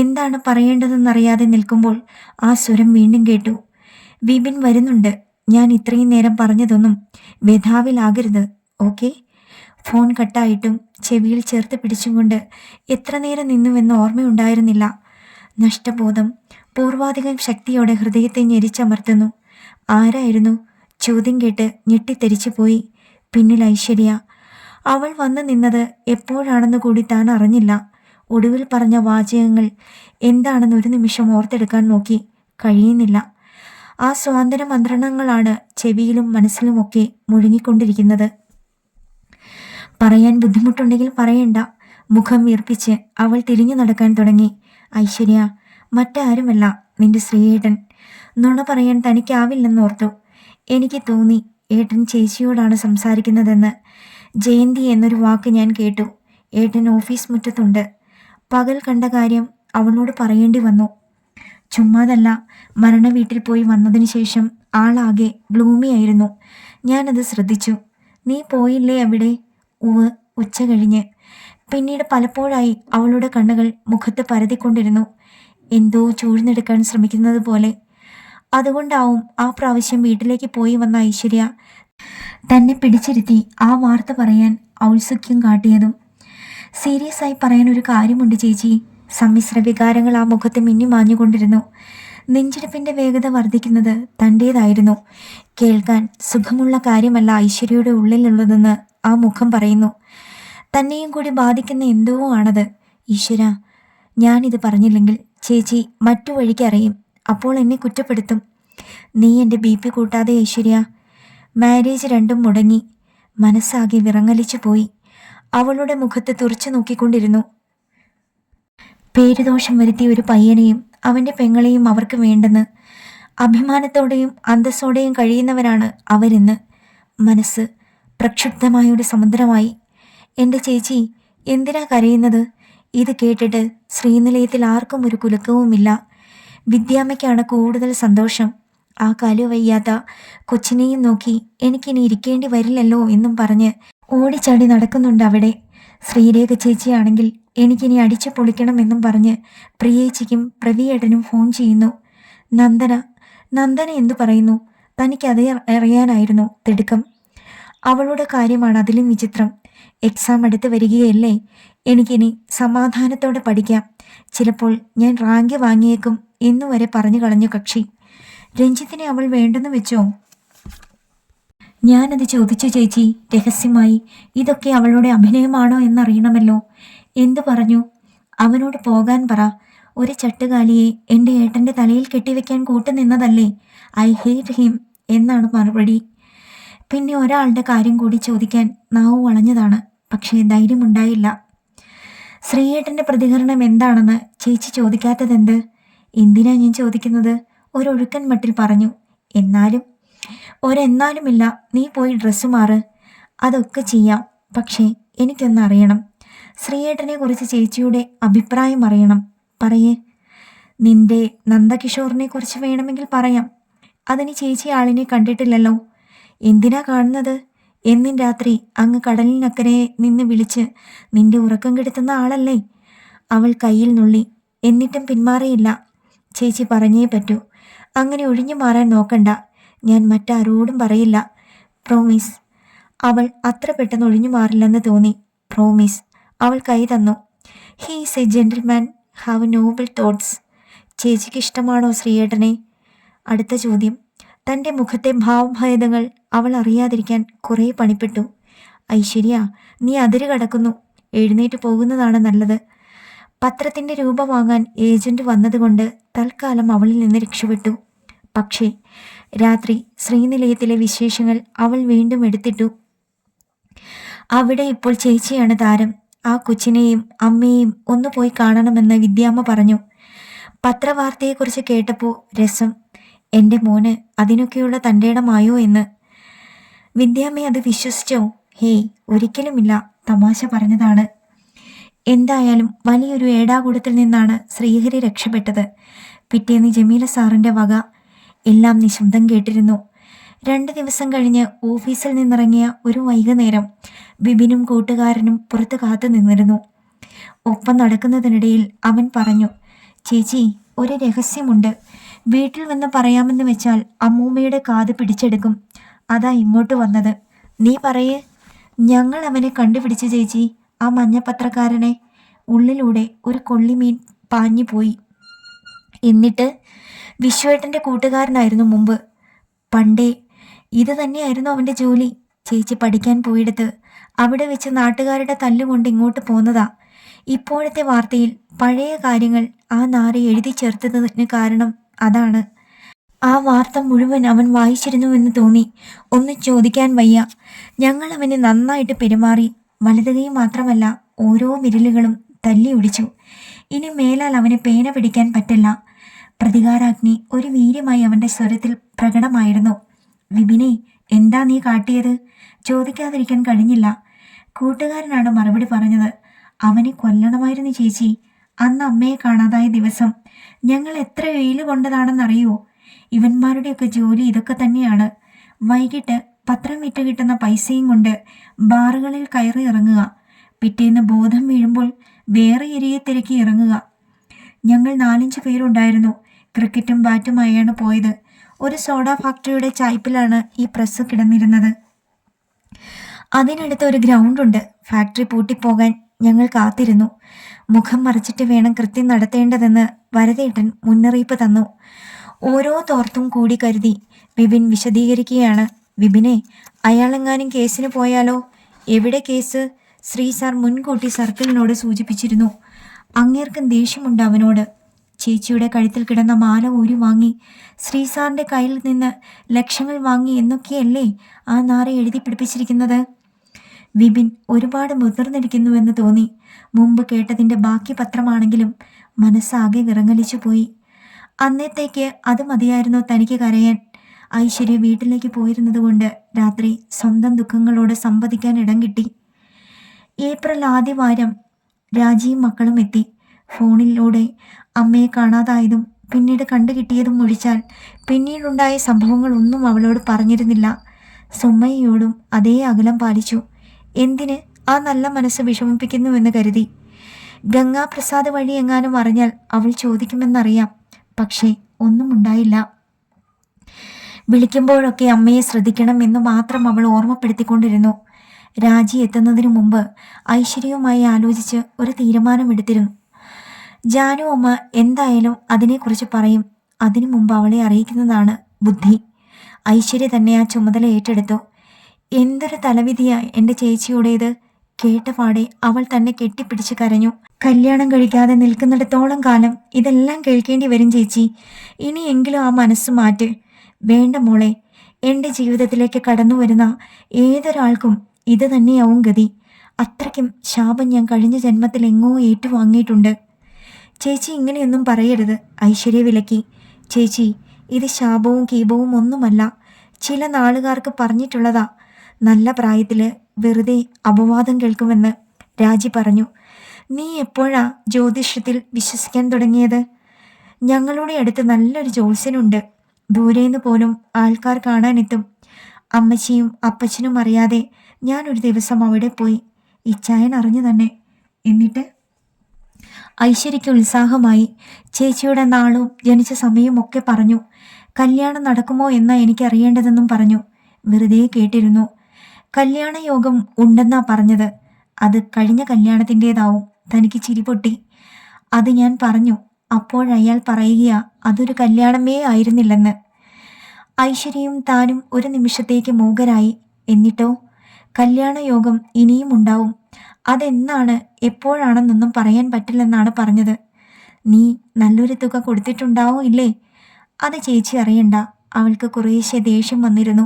എന്താണ് പറയേണ്ടതെന്നറിയാതെ നിൽക്കുമ്പോൾ ആ സ്വരം വീണ്ടും കേട്ടു. വിപിൻ വരുന്നുണ്ട്. ഞാൻ ഇത്രയും നേരം പറഞ്ഞതൊന്നും വ്യഥാവിലാകരുത്, ഓക്കെ? ഫോൺ കട്ടായിട്ടും ചെവിയിൽ ചേർത്ത് പിടിച്ചുകൊണ്ട് എത്ര നേരം നിന്നുവെന്ന് ഓർമ്മയുണ്ടായിരുന്നില്ല. നഷ്ടബോധം പൂർവാധികം ശക്തിയോടെ ഹൃദയത്തെ ഞെരിച്ചമർത്തുന്നു. ആരായിരുന്നു? ചോദ്യം കേട്ട് ഞെട്ടിത്തെരിച്ചു പോയി. പിന്നിൽ ഐശ്വര്യ. അവൾ വന്നു നിന്നത് എപ്പോഴാണെന്ന് കൂടി താൻ അറിഞ്ഞില്ല. ഒടുവിൽ പറഞ്ഞ വാചകങ്ങൾ എന്താണെന്ന് ഒരു നിമിഷം ഓർത്തെടുക്കാൻ നോക്കി. കഴിയുന്നില്ല. ആ സ്വാതന്ത്ര്യ മന്ത്രണങ്ങളാണ് ചെവിയിലും മനസ്സിലുമൊക്കെ മുഴുങ്ങിക്കൊണ്ടിരിക്കുന്നത്. പറയാൻ ബുദ്ധിമുട്ടുണ്ടെങ്കിൽ പറയണ്ട. മുഖം വീർപ്പിച്ച് അവൾ തിരിഞ്ഞു നടക്കാൻ തുടങ്ങി. ഐശ്വര്യ, മറ്റാരുമല്ല, നിന്റെ ശ്രീയേട്ടൻ. നുണ പറയാൻ തനിക്കാവില്ലെന്നോർത്തു. എനിക്ക് തോന്നി ഏട്ടൻ ചേച്ചിയോടാണ് സംസാരിക്കുന്നതെന്ന്. ജയന്തി എന്നൊരു വാക്ക് ഞാൻ കേട്ടു. ഏട്ടൻ ഓഫീസ് മുറ്റത്തുണ്ട്. പകൽ കണ്ട കാര്യം അവളോട് പറയേണ്ടി വന്നു. ചുമ്മാതല്ല, മരണ വീട്ടിൽ പോയി വന്നതിന് ശേഷം ആളാകെ ഗ്ലൂമി ആയിരുന്നു. ഞാനത് ശ്രദ്ധിച്ചു. നീ പോയില്ലേ അവിടെ? ഉവ്, ഉച്ച കഴിഞ്ഞ്. പിന്നീട് പലപ്പോഴായി അവളുടെ കണ്ണുകൾ മുഖത്ത് പരതിക്കൊണ്ടിരുന്നു, എന്തോ ചൂഴ്ന്നെടുക്കാൻ ശ്രമിക്കുന്നത് പോലെ. അതുകൊണ്ടാവും ആ പ്രാവശ്യം വീട്ടിലേക്ക് പോയി വന്ന ഐശ്വര്യ തന്നെ പിടിച്ചിരുത്തി ആ വാർത്ത പറയാൻ ഔത്സുക്യം കാട്ടിയതും. സീരിയസ് ആയി പറയാൻ ഒരു കാര്യമുണ്ട് ചേച്ചി. സമ്മിശ്ര വികാരങ്ങൾ ആ മുഖത്ത് മിന്നിമാഞ്ഞുകൊണ്ടിരുന്നു. നെഞ്ചിടിപ്പിന്റെ വേഗത വർദ്ധിക്കുന്നത് തൻ്റേതായിരുന്നു. കേൾക്കാൻ സുഖമുള്ള കാര്യമല്ല ഐശ്വര്യയുടെ ഉള്ളിലുള്ളതെന്ന് ആ മുഖം പറയുന്നു. തന്നെയും കൂടി ബാധിക്കുന്ന എന്തോ ആണത്. ഈശ്വര, ഞാനിത് പറഞ്ഞില്ലെങ്കിൽ ചേച്ചി മറ്റു വഴിക്ക് അറിയും. അപ്പോൾ എന്നെ കുറ്റപ്പെടുത്തും. നീ എൻ്റെ BP കൂട്ടാതെ ഐശ്വര്യ. മാരേജ് രണ്ടും മുടങ്ങി. മനസ്സാകെ വിറങ്ങലിച്ചു പോയി. അവളുടെ മുഖത്ത് തുറച്ചു നോക്കിക്കൊണ്ടിരുന്നു. പേരുദോഷം വരുത്തിയ ഒരു പയ്യനെയും അവൻ്റെ പെങ്ങളെയും അവർക്ക് വേണ്ടെന്ന് അഭിമാനത്തോടെയും അന്തസ്സോടെയും കഴിയുന്നവരാണ് അവരിന്ന്. മനസ്സ് പ്രക്ഷുബ്ധമായ ഒരു സമുദ്രമായി. എൻ്റെ ചേച്ചി, എന്തിനാ കരയുന്നത്? ഇത് കേട്ടിട്ട് ശ്രീനിലയത്തിൽ ആർക്കും ഒരു കുലുക്കവുമില്ല. വിദ്യാമ്മയ്ക്കാണ് കൂടുതൽ സന്തോഷം. ആ കാലു വയ്യാത്ത കൊച്ചിനെയും നോക്കി എനിക്കിനി ഇരിക്കേണ്ടി വരില്ലല്ലോ എന്നും പറഞ്ഞ് ഓടിച്ചാടി നടക്കുന്നുണ്ട് അവിടെ. ശ്രീരേഖ ചേച്ചിയാണെങ്കിൽ എനിക്കിനി അടിച്ചു പൊളിക്കണമെന്നും പറഞ്ഞ് പ്രിയേച്ചിക്കും പ്രവിയേട്ടനും ഫോൺ ചെയ്യുന്നു. നന്ദന എന്തു പറയുന്നു? തനിക്കതേ അറിയാനായിരുന്നു തിടുക്കം. അവളുടെ കാര്യമാണ് അതിലും വിചിത്രം. എക്സാം അടുത്ത് വരികയല്ലേ. എനിക്കിനി സമാധാനത്തോടെ പഠിക്കാം. ചിലപ്പോൾ ഞാൻ റാങ്ക് വാങ്ങിയേക്കും എന്നുവരെ പറഞ്ഞു കളഞ്ഞു കക്ഷി. രഞ്ജിത്തിനെ അവൾ വേണ്ടെന്ന് വെച്ചോ? ഞാനത് ചോദിച്ചു ചേച്ചി, രഹസ്യമായി. ഇതൊക്കെ അവളുടെ അഭിനയമാണോ എന്നറിയണമല്ലോ. എന്തു പറഞ്ഞു? അവനോട് പോകാൻ പറ. ഒരു ചട്ടുകാലിയെ എൻ്റെ ഏട്ടൻ്റെ തലയിൽ കെട്ടിവെക്കാൻ കൂട്ടുനിന്നതല്ലേ. ഐ ഹേറ്റ് ഹിം എന്നാണ് മറുപടി. പിന്നെ ഒരാളുടെ കാര്യം കൂടി ചോദിക്കാൻ നാവു വളഞ്ഞതാണ്. പക്ഷേ ധൈര്യമുണ്ടായില്ല. ശ്രീയേട്ടൻ്റെ പ്രതികരണം എന്താണെന്ന് ചേച്ചി ചോദിക്കാത്തതെന്ത്? എന്തിനാ ഞാൻ ചോദിക്കുന്നത്? ഒരൊഴുക്കൻ മട്ടിൽ പറഞ്ഞു. ഒരെന്നാലുമില്ല. നീ പോയി ഡ്രസ്സ് മാറ്. അതൊക്കെ ചെയ്യാം. പക്ഷേ എനിക്കൊന്നറിയണം. ശ്രീയേട്ടനെ കുറിച്ച് ചേച്ചിയുടെ അഭിപ്രായം അറിയണം. പറയേ. നിന്റെ നന്ദകിഷോറിനെ കുറിച്ച് വേണമെങ്കിൽ പറയാം. അതിന് ചേച്ചി ആളിനെ കണ്ടിട്ടില്ലല്ലോ. എന്തിനാ കാണുന്നത്? എന്നും രാത്രി അങ്ങ് കടലിനക്കരെ നിന്ന് വിളിച്ച് നിന്റെ ഉറക്കം കെടുത്തുന്ന ആളല്ലേ. അവൾ കയ്യിൽ നുള്ളി. എന്നിട്ടും പിന്മാറിയില്ല. ചേച്ചി പറഞ്ഞേ പറ്റൂ. അങ്ങനെ ഒഴിഞ്ഞു മാറാൻ നോക്കണ്ട. ഞാൻ മറ്റാരോടും പറയില്ല. പ്രോമിസ്. അവൾ അത്ര പെട്ടെന്ന് ഒഴിഞ്ഞു മാറില്ലെന്ന് തോന്നി. പ്രോമിസ്. അവൾ കൈ തന്നു. He is A gentleman, have Noble thoughts. ചേച്ചിക്ക് ഇഷ്ടമാണോ ശ്രീയേട്ടനെ? അടുത്ത ചോദ്യം. തൻ്റെ മുഖത്തെ ഭാവഭേദങ്ങൾ അവൾ അറിയാതിരിക്കാൻ കുറേ പണിപ്പെട്ടു. ഐശ്വര്യ, നീ അതിര് കടക്കുന്നു. എഴുന്നേറ്റ് പോകുന്നതാണ് നല്ലത്. പത്രത്തിൻ്റെ രൂപ വാങ്ങാൻ ഏജന്റ് വന്നതുകൊണ്ട് തൽക്കാലം അവളിൽ നിന്ന് രക്ഷപ്പെട്ടു. പക്ഷേ രാത്രി ശ്രീനിലയത്തിലെ വിശേഷങ്ങൾ അവൾ വീണ്ടും എടുത്തിട്ടു. അവിടെ ഇപ്പോൾ ചേച്ചിയാണ് താരം. ആ കൊച്ചിനെയും അമ്മയെയും ഒന്ന് പോയി കാണണമെന്ന് വിദ്യാമ്മ പറഞ്ഞു. പത്രവാർത്തയെക്കുറിച്ച് കേട്ടപ്പോൾ രസം. എൻ്റെ മോന് അതിനൊക്കെയുള്ള തൻ്റെടമായോ എന്ന്. വിദ്യാമ്മ അത് വിശ്വസിച്ചോ? ഹേയ്, ഒരിക്കലുമില്ല. തമാശ പറഞ്ഞതാണ്. എന്തായാലും വലിയൊരു ഏടാകൂടത്തിൽ നിന്നാണ് ശ്രീഹരി രക്ഷപ്പെട്ടത്. പിറ്റേന്ന് ജമീല സാറിൻ്റെ വക. എല്ലാം നിശബ്ദം കേട്ടിരുന്നു. 2 ദിവസം കഴിഞ്ഞ് ഓഫീസിൽ നിന്നിറങ്ങിയ ഒരു വൈകുന്നേരം ബിബിനും കൂട്ടുകാരനും പുറത്ത് കാത്തു നിന്നിരുന്നു. ഒപ്പം നടക്കുന്നതിനിടയിൽ അവൻ പറഞ്ഞു, ചേച്ചി, ഒരു രഹസ്യമുണ്ട്. വീട്ടിൽ വന്ന് പറയാമെന്ന് വെച്ചാൽ അമ്മൂമ്മയുടെ കാത് പിടിച്ചെടുക്കും. അതാ ഇങ്ങോട്ട് വന്നത്. നീ പറയേ. ഞങ്ങൾ അവനെ കണ്ടുപിടിച്ചു ചേച്ചി, ആ മഞ്ഞപ്പത്രക്കാരനെ. ഉള്ളിലൂടെ ഒരു കൊള്ളിമീൻ പാഞ്ഞു പോയി. എന്നിട്ട് വിശ്വേട്ടൻ്റെ കൂട്ടുകാരനായിരുന്നു മുമ്പ്. പണ്ടേ ഇത് തന്നെയായിരുന്നു അവൻ്റെ ജോലി. ചേച്ചി പഠിക്കാൻ പോയിടത്ത് അവിടെ വെച്ച് നാട്ടുകാരുടെ തല്ലുകൊണ്ട് ഇങ്ങോട്ട് പോന്നതാ. ഇപ്പോഴത്തെ വാർത്തയിൽ പഴയ കാര്യങ്ങൾ ആ നാറി എഴുതി ചേർത്തതിന് കാരണം അതാണ്. ആ വാർത്ത മുഴുവൻ അവൻ വായിച്ചിരുന്നുവെന്ന് തോന്നി. ഒന്നും ചോദിക്കാൻ വയ്യ. ഞങ്ങൾ അവന് നന്നായിട്ട് പെരുമാറി. വലതുകൈ മാത്രമല്ല, ഓരോ വിരലുകളും തല്ലി ഒടിച്ചു. ഇനി മേലാൽ അവനെ പേന പിടിക്കാൻ പറ്റില്ല. പ്രതികാരാഗ്നി ഒരു വീര്യമായി അവൻ്റെ സ്വരത്തിൽ പ്രകടമായിരുന്നു. വിപിനെ, എന്താ നീ കാട്ടിയത്? ചോദിക്കാതിരിക്കാൻ കഴിഞ്ഞില്ല. കൂട്ടുകാരനാണ് മറുപടി പറഞ്ഞത്. അവനെ കൊല്ലണമായിരുന്നു ചേച്ചി. അന്ന് അമ്മയെ കാണാതായ ദിവസം ഞങ്ങൾ എത്ര വെയിൽ കൊണ്ടതാണെന്നറിയോ? ഇവന്മാരുടെയൊക്കെ ജോലി ഇതൊക്കെ തന്നെയാണ്. വൈകിട്ട് പത്രം വിറ്റ് കിട്ടുന്ന പൈസയും കൊണ്ട് ബാറുകളിൽ കയറി ഇറങ്ങുക. പിറ്റേന്ന് ബോധം വീഴുമ്പോൾ വേറെ ഏരിയയെ തിരക്കി ഇറങ്ങുക. ഞങ്ങൾ 4-5 പേരുണ്ടായിരുന്നു. ക്രിക്കറ്റും ബാറ്റുമായാണ് പോയത്. ഒരു സോഡ ഫാക്ടറിയുടെ ചായ്പിലാണ് ഈ പ്രസ് കിടന്നിരുന്നത്. അതിനടുത്ത് ഒരു ഗ്രൗണ്ടുണ്ട്. ഫാക്ടറി പൂട്ടിപ്പോകാൻ ഞങ്ങൾ കാത്തിരുന്നു. മുഖം മറച്ചിട്ട് വേണം കൃത്യം നടത്തേണ്ടതെന്ന് വരദേട്ടൻ മുന്നറിയിപ്പ് തന്നു. ഓരോ തോർത്തും കൂടി കരുതി വിപിൻ വിശദീകരിക്കുകയാണ്. വിപിനെ, അയാളെങ്ങാനും കേസിന് പോയാലോ? എവിടെ കേസ്? ശ്രീ സാർ മുൻകൂട്ടി സർക്കിളിനോട് സൂചിപ്പിച്ചിരുന്നു. അങ്ങേർക്കും ദേഷ്യമുണ്ട് അവനോട്. ചേച്ചിയുടെ കഴുത്തിൽ കിടന്ന മാല ഊരി വാങ്ങി ശ്രീ സാറിൻ്റെ കയ്യിൽ നിന്ന് ലക്ഷങ്ങൾ വാങ്ങി എന്നൊക്കെയല്ലേ ആ നാറി എഴുതി പിടിപ്പിച്ചിരിക്കുന്നത്. വിപിൻ ഒരുപാട് മുതിർന്നിരിക്കുന്നുവെന്ന് തോന്നി. മുമ്പ് കേട്ടതിൻ്റെ ബാക്കി പത്രമാണെങ്കിലും മനസ്സാകെ വിറങ്ങലിച്ചു പോയി. അന്നത്തേക്ക് അത് മതിയായിരുന്നു തനിക്ക് കരയാൻ. ഐശ്വര്യ വീട്ടിലേക്ക് പോയിരുന്നത് കൊണ്ട് രാത്രി സ്വന്തം ദുഃഖങ്ങളോട് സംവദിക്കാൻ ഇടം കിട്ടി. ഏപ്രിൽ ആദ്യവാരം രാജിയും മക്കളും എത്തി. ഫോണിലൂടെ അമ്മയെ കാണാതായതും പിന്നീട് കണ്ടുകിട്ടിയതും ഒഴിച്ചാൽ പിന്നീടുണ്ടായ സംഭവങ്ങളൊന്നും അവളോട് പറഞ്ഞിരുന്നില്ല. സുമ്മയോടും അതേ അകലം പാലിച്ചു. എന്തിന്? ആ നല്ല മനസ്സ് വിഷമിപ്പിക്കുന്നുവെന്ന് കരുതി. ഗംഗാപ്രസാദ് വഴി എങ്ങാനും അറിഞ്ഞാൽ അവൾ ചോദിക്കുമെന്നറിയാം. പക്ഷേ ഒന്നും ഉണ്ടായില്ല. വിളിക്കുമ്പോഴൊക്കെ അമ്മയെ ശ്രദ്ധിക്കണം എന്ന് മാത്രം അവൾ ഓർമ്മപ്പെടുത്തിക്കൊണ്ടിരുന്നു. രാജി എത്തുന്നതിനു മുമ്പ് ഐശ്വര്യവുമായി ആലോചിച്ച് ഒരു തീരുമാനമെടുത്തിരുന്നു. ജാനു അമ്മ എന്തായാലും അതിനെക്കുറിച്ച് പറയും. അതിനു മുമ്പ് അവളെ അറിയിക്കുന്നതാണ് ബുദ്ധി. ഐശ്വര്യ തന്നെ ആ ചുമതല ഏറ്റെടുത്തു. എന്തൊരു തലവിധിയാ എൻ്റെ ചേച്ചിയുടേത്. കേട്ടപാടെ അവൾ തന്നെ കെട്ടിപ്പിടിച്ച് കരഞ്ഞു. കല്യാണം കഴിക്കാതെ നിൽക്കുന്നിടത്തോളം കാലം ഇതെല്ലാം കേൾക്കേണ്ടി വരും ചേച്ചി. ഇനിയെങ്കിലും ആ മനസ്സ് മാറ്റ്. വേണ്ട മോളെ, എൻ്റെ ജീവിതത്തിലേക്ക് കടന്നു വരുന്ന ഏതൊരാൾക്കും ഇത് തന്നെയാവും ഗതി. അത്രയ്ക്കും ശാപം ഞാൻ കഴിഞ്ഞ ജന്മത്തിൽ എങ്ങോ ഏറ്റുവാങ്ങിയിട്ടുണ്ട്. ചേച്ചി ഇങ്ങനെയൊന്നും പറയരുത്, ഐശ്വര്യ വിലക്കി. ചേച്ചി, ഇത് ശാപവും കീപവും ഒന്നുമല്ല. ചില നാളുകാർക്ക് പറഞ്ഞിട്ടുള്ളതാ. നല്ല പ്രായത്തിൽ വെറുതെ അപവാദം കേൾക്കുമെന്ന്. രാജി പറഞ്ഞു. നീ എപ്പോഴാ ജ്യോതിഷത്തിൽ വിശ്വസിക്കാൻ തുടങ്ങിയത്? ഞങ്ങളുടെ അടുത്ത് നല്ലൊരു ജ്യോത്സ്യനുണ്ട്. ദൂരേന്ന് പോലും ആൾക്കാർ കാണാനെത്തും. അമ്മച്ചിയും അപ്പച്ചനും അറിയാതെ ഞാനൊരു ദിവസം അവിടെ പോയി. ഇച്ചായൻ അറിഞ്ഞു തന്നെ. എന്നിട്ട് ഐശ്വര്യയ്ക്ക് ഉത്സാഹമായി. ചേച്ചിയുടെ നാളും ജനിച്ച സമയവും ഒക്കെ പറഞ്ഞു. കല്യാണം നടക്കുമോ എന്നാ എനിക്കറിയേണ്ടതെന്നും പറഞ്ഞു. വെറുതെ കേട്ടിരുന്നു. കല്യാണ യോഗം ഉണ്ടെന്നാ പറഞ്ഞത്. അത് കഴിഞ്ഞ കല്യാണത്തിൻ്റെതാവും. തനിക്ക് ചിരി പൊട്ടി. അത് ഞാൻ പറഞ്ഞു. അപ്പോഴയാൾ പറയുകയാ അതൊരു കല്യാണമേ ആയിരുന്നില്ലെന്ന്. ഐശ്വര്യയും താനും ഒരു നിമിഷത്തേക്ക് മൂകരായി. എന്നിട്ടോ? കല്യാണ യോഗം ഇനിയും ഉണ്ടാവും. അതെന്നാണ് എപ്പോഴാണെന്നൊന്നും പറയാൻ പറ്റില്ലെന്നാണ് പറഞ്ഞത്. നീ നല്ലൊരു തുക കൊടുത്തിട്ടുണ്ടാവും ഇല്ലേ? അത് ചേച്ചി അറിയണ്ട. അവൾക്ക് കുറേശ്ശെ ദേഷ്യം വന്നിരുന്നു.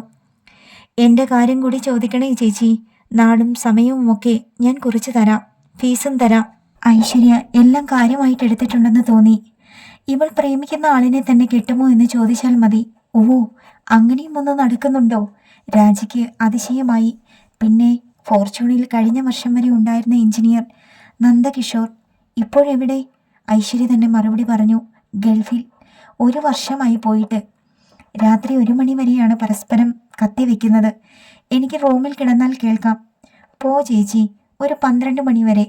എൻ്റെ കാര്യം കൂടി ചോദിക്കണേ ചേച്ചി. നാളും സമയവും ഒക്കെ ഞാൻ കുറിച്ച് തരാം. ഫീസും തരാം. ഐശ്വര്യ എല്ലാം കാര്യമായിട്ട് എടുത്തിട്ടുണ്ടെന്ന് തോന്നി. ഇവൾ പ്രേമിക്കുന്ന ആളിനെ തന്നെ കിട്ടുമോ എന്ന് ചോദിച്ചാൽ മതി. ഓ, അങ്ങനെയും ഒന്ന് നടക്കുന്നുണ്ടോ? രാജിക്ക് അതിശയമായി. പിന്നെ ഫോർച്യൂണിൽ കഴിഞ്ഞ വർഷം വരെ ഉണ്ടായിരുന്ന എഞ്ചിനീയർ നന്ദകിഷോർ ഇപ്പോഴെവിടെ? ഐശ്വര്യ തന്നെ മറുപടി പറഞ്ഞു. ഗൾഫിൽ. 1 വർഷമായി പോയിട്ട്. രാത്രി 1 മണി വരെയാണ് പരസ്പരം കത്തിവെക്കുന്നത്. എനിക്ക് റൂമിൽ കിടന്നാൽ കേൾക്കാം. പോ ചേച്ചി, ഒരു 12 മണി വരെ.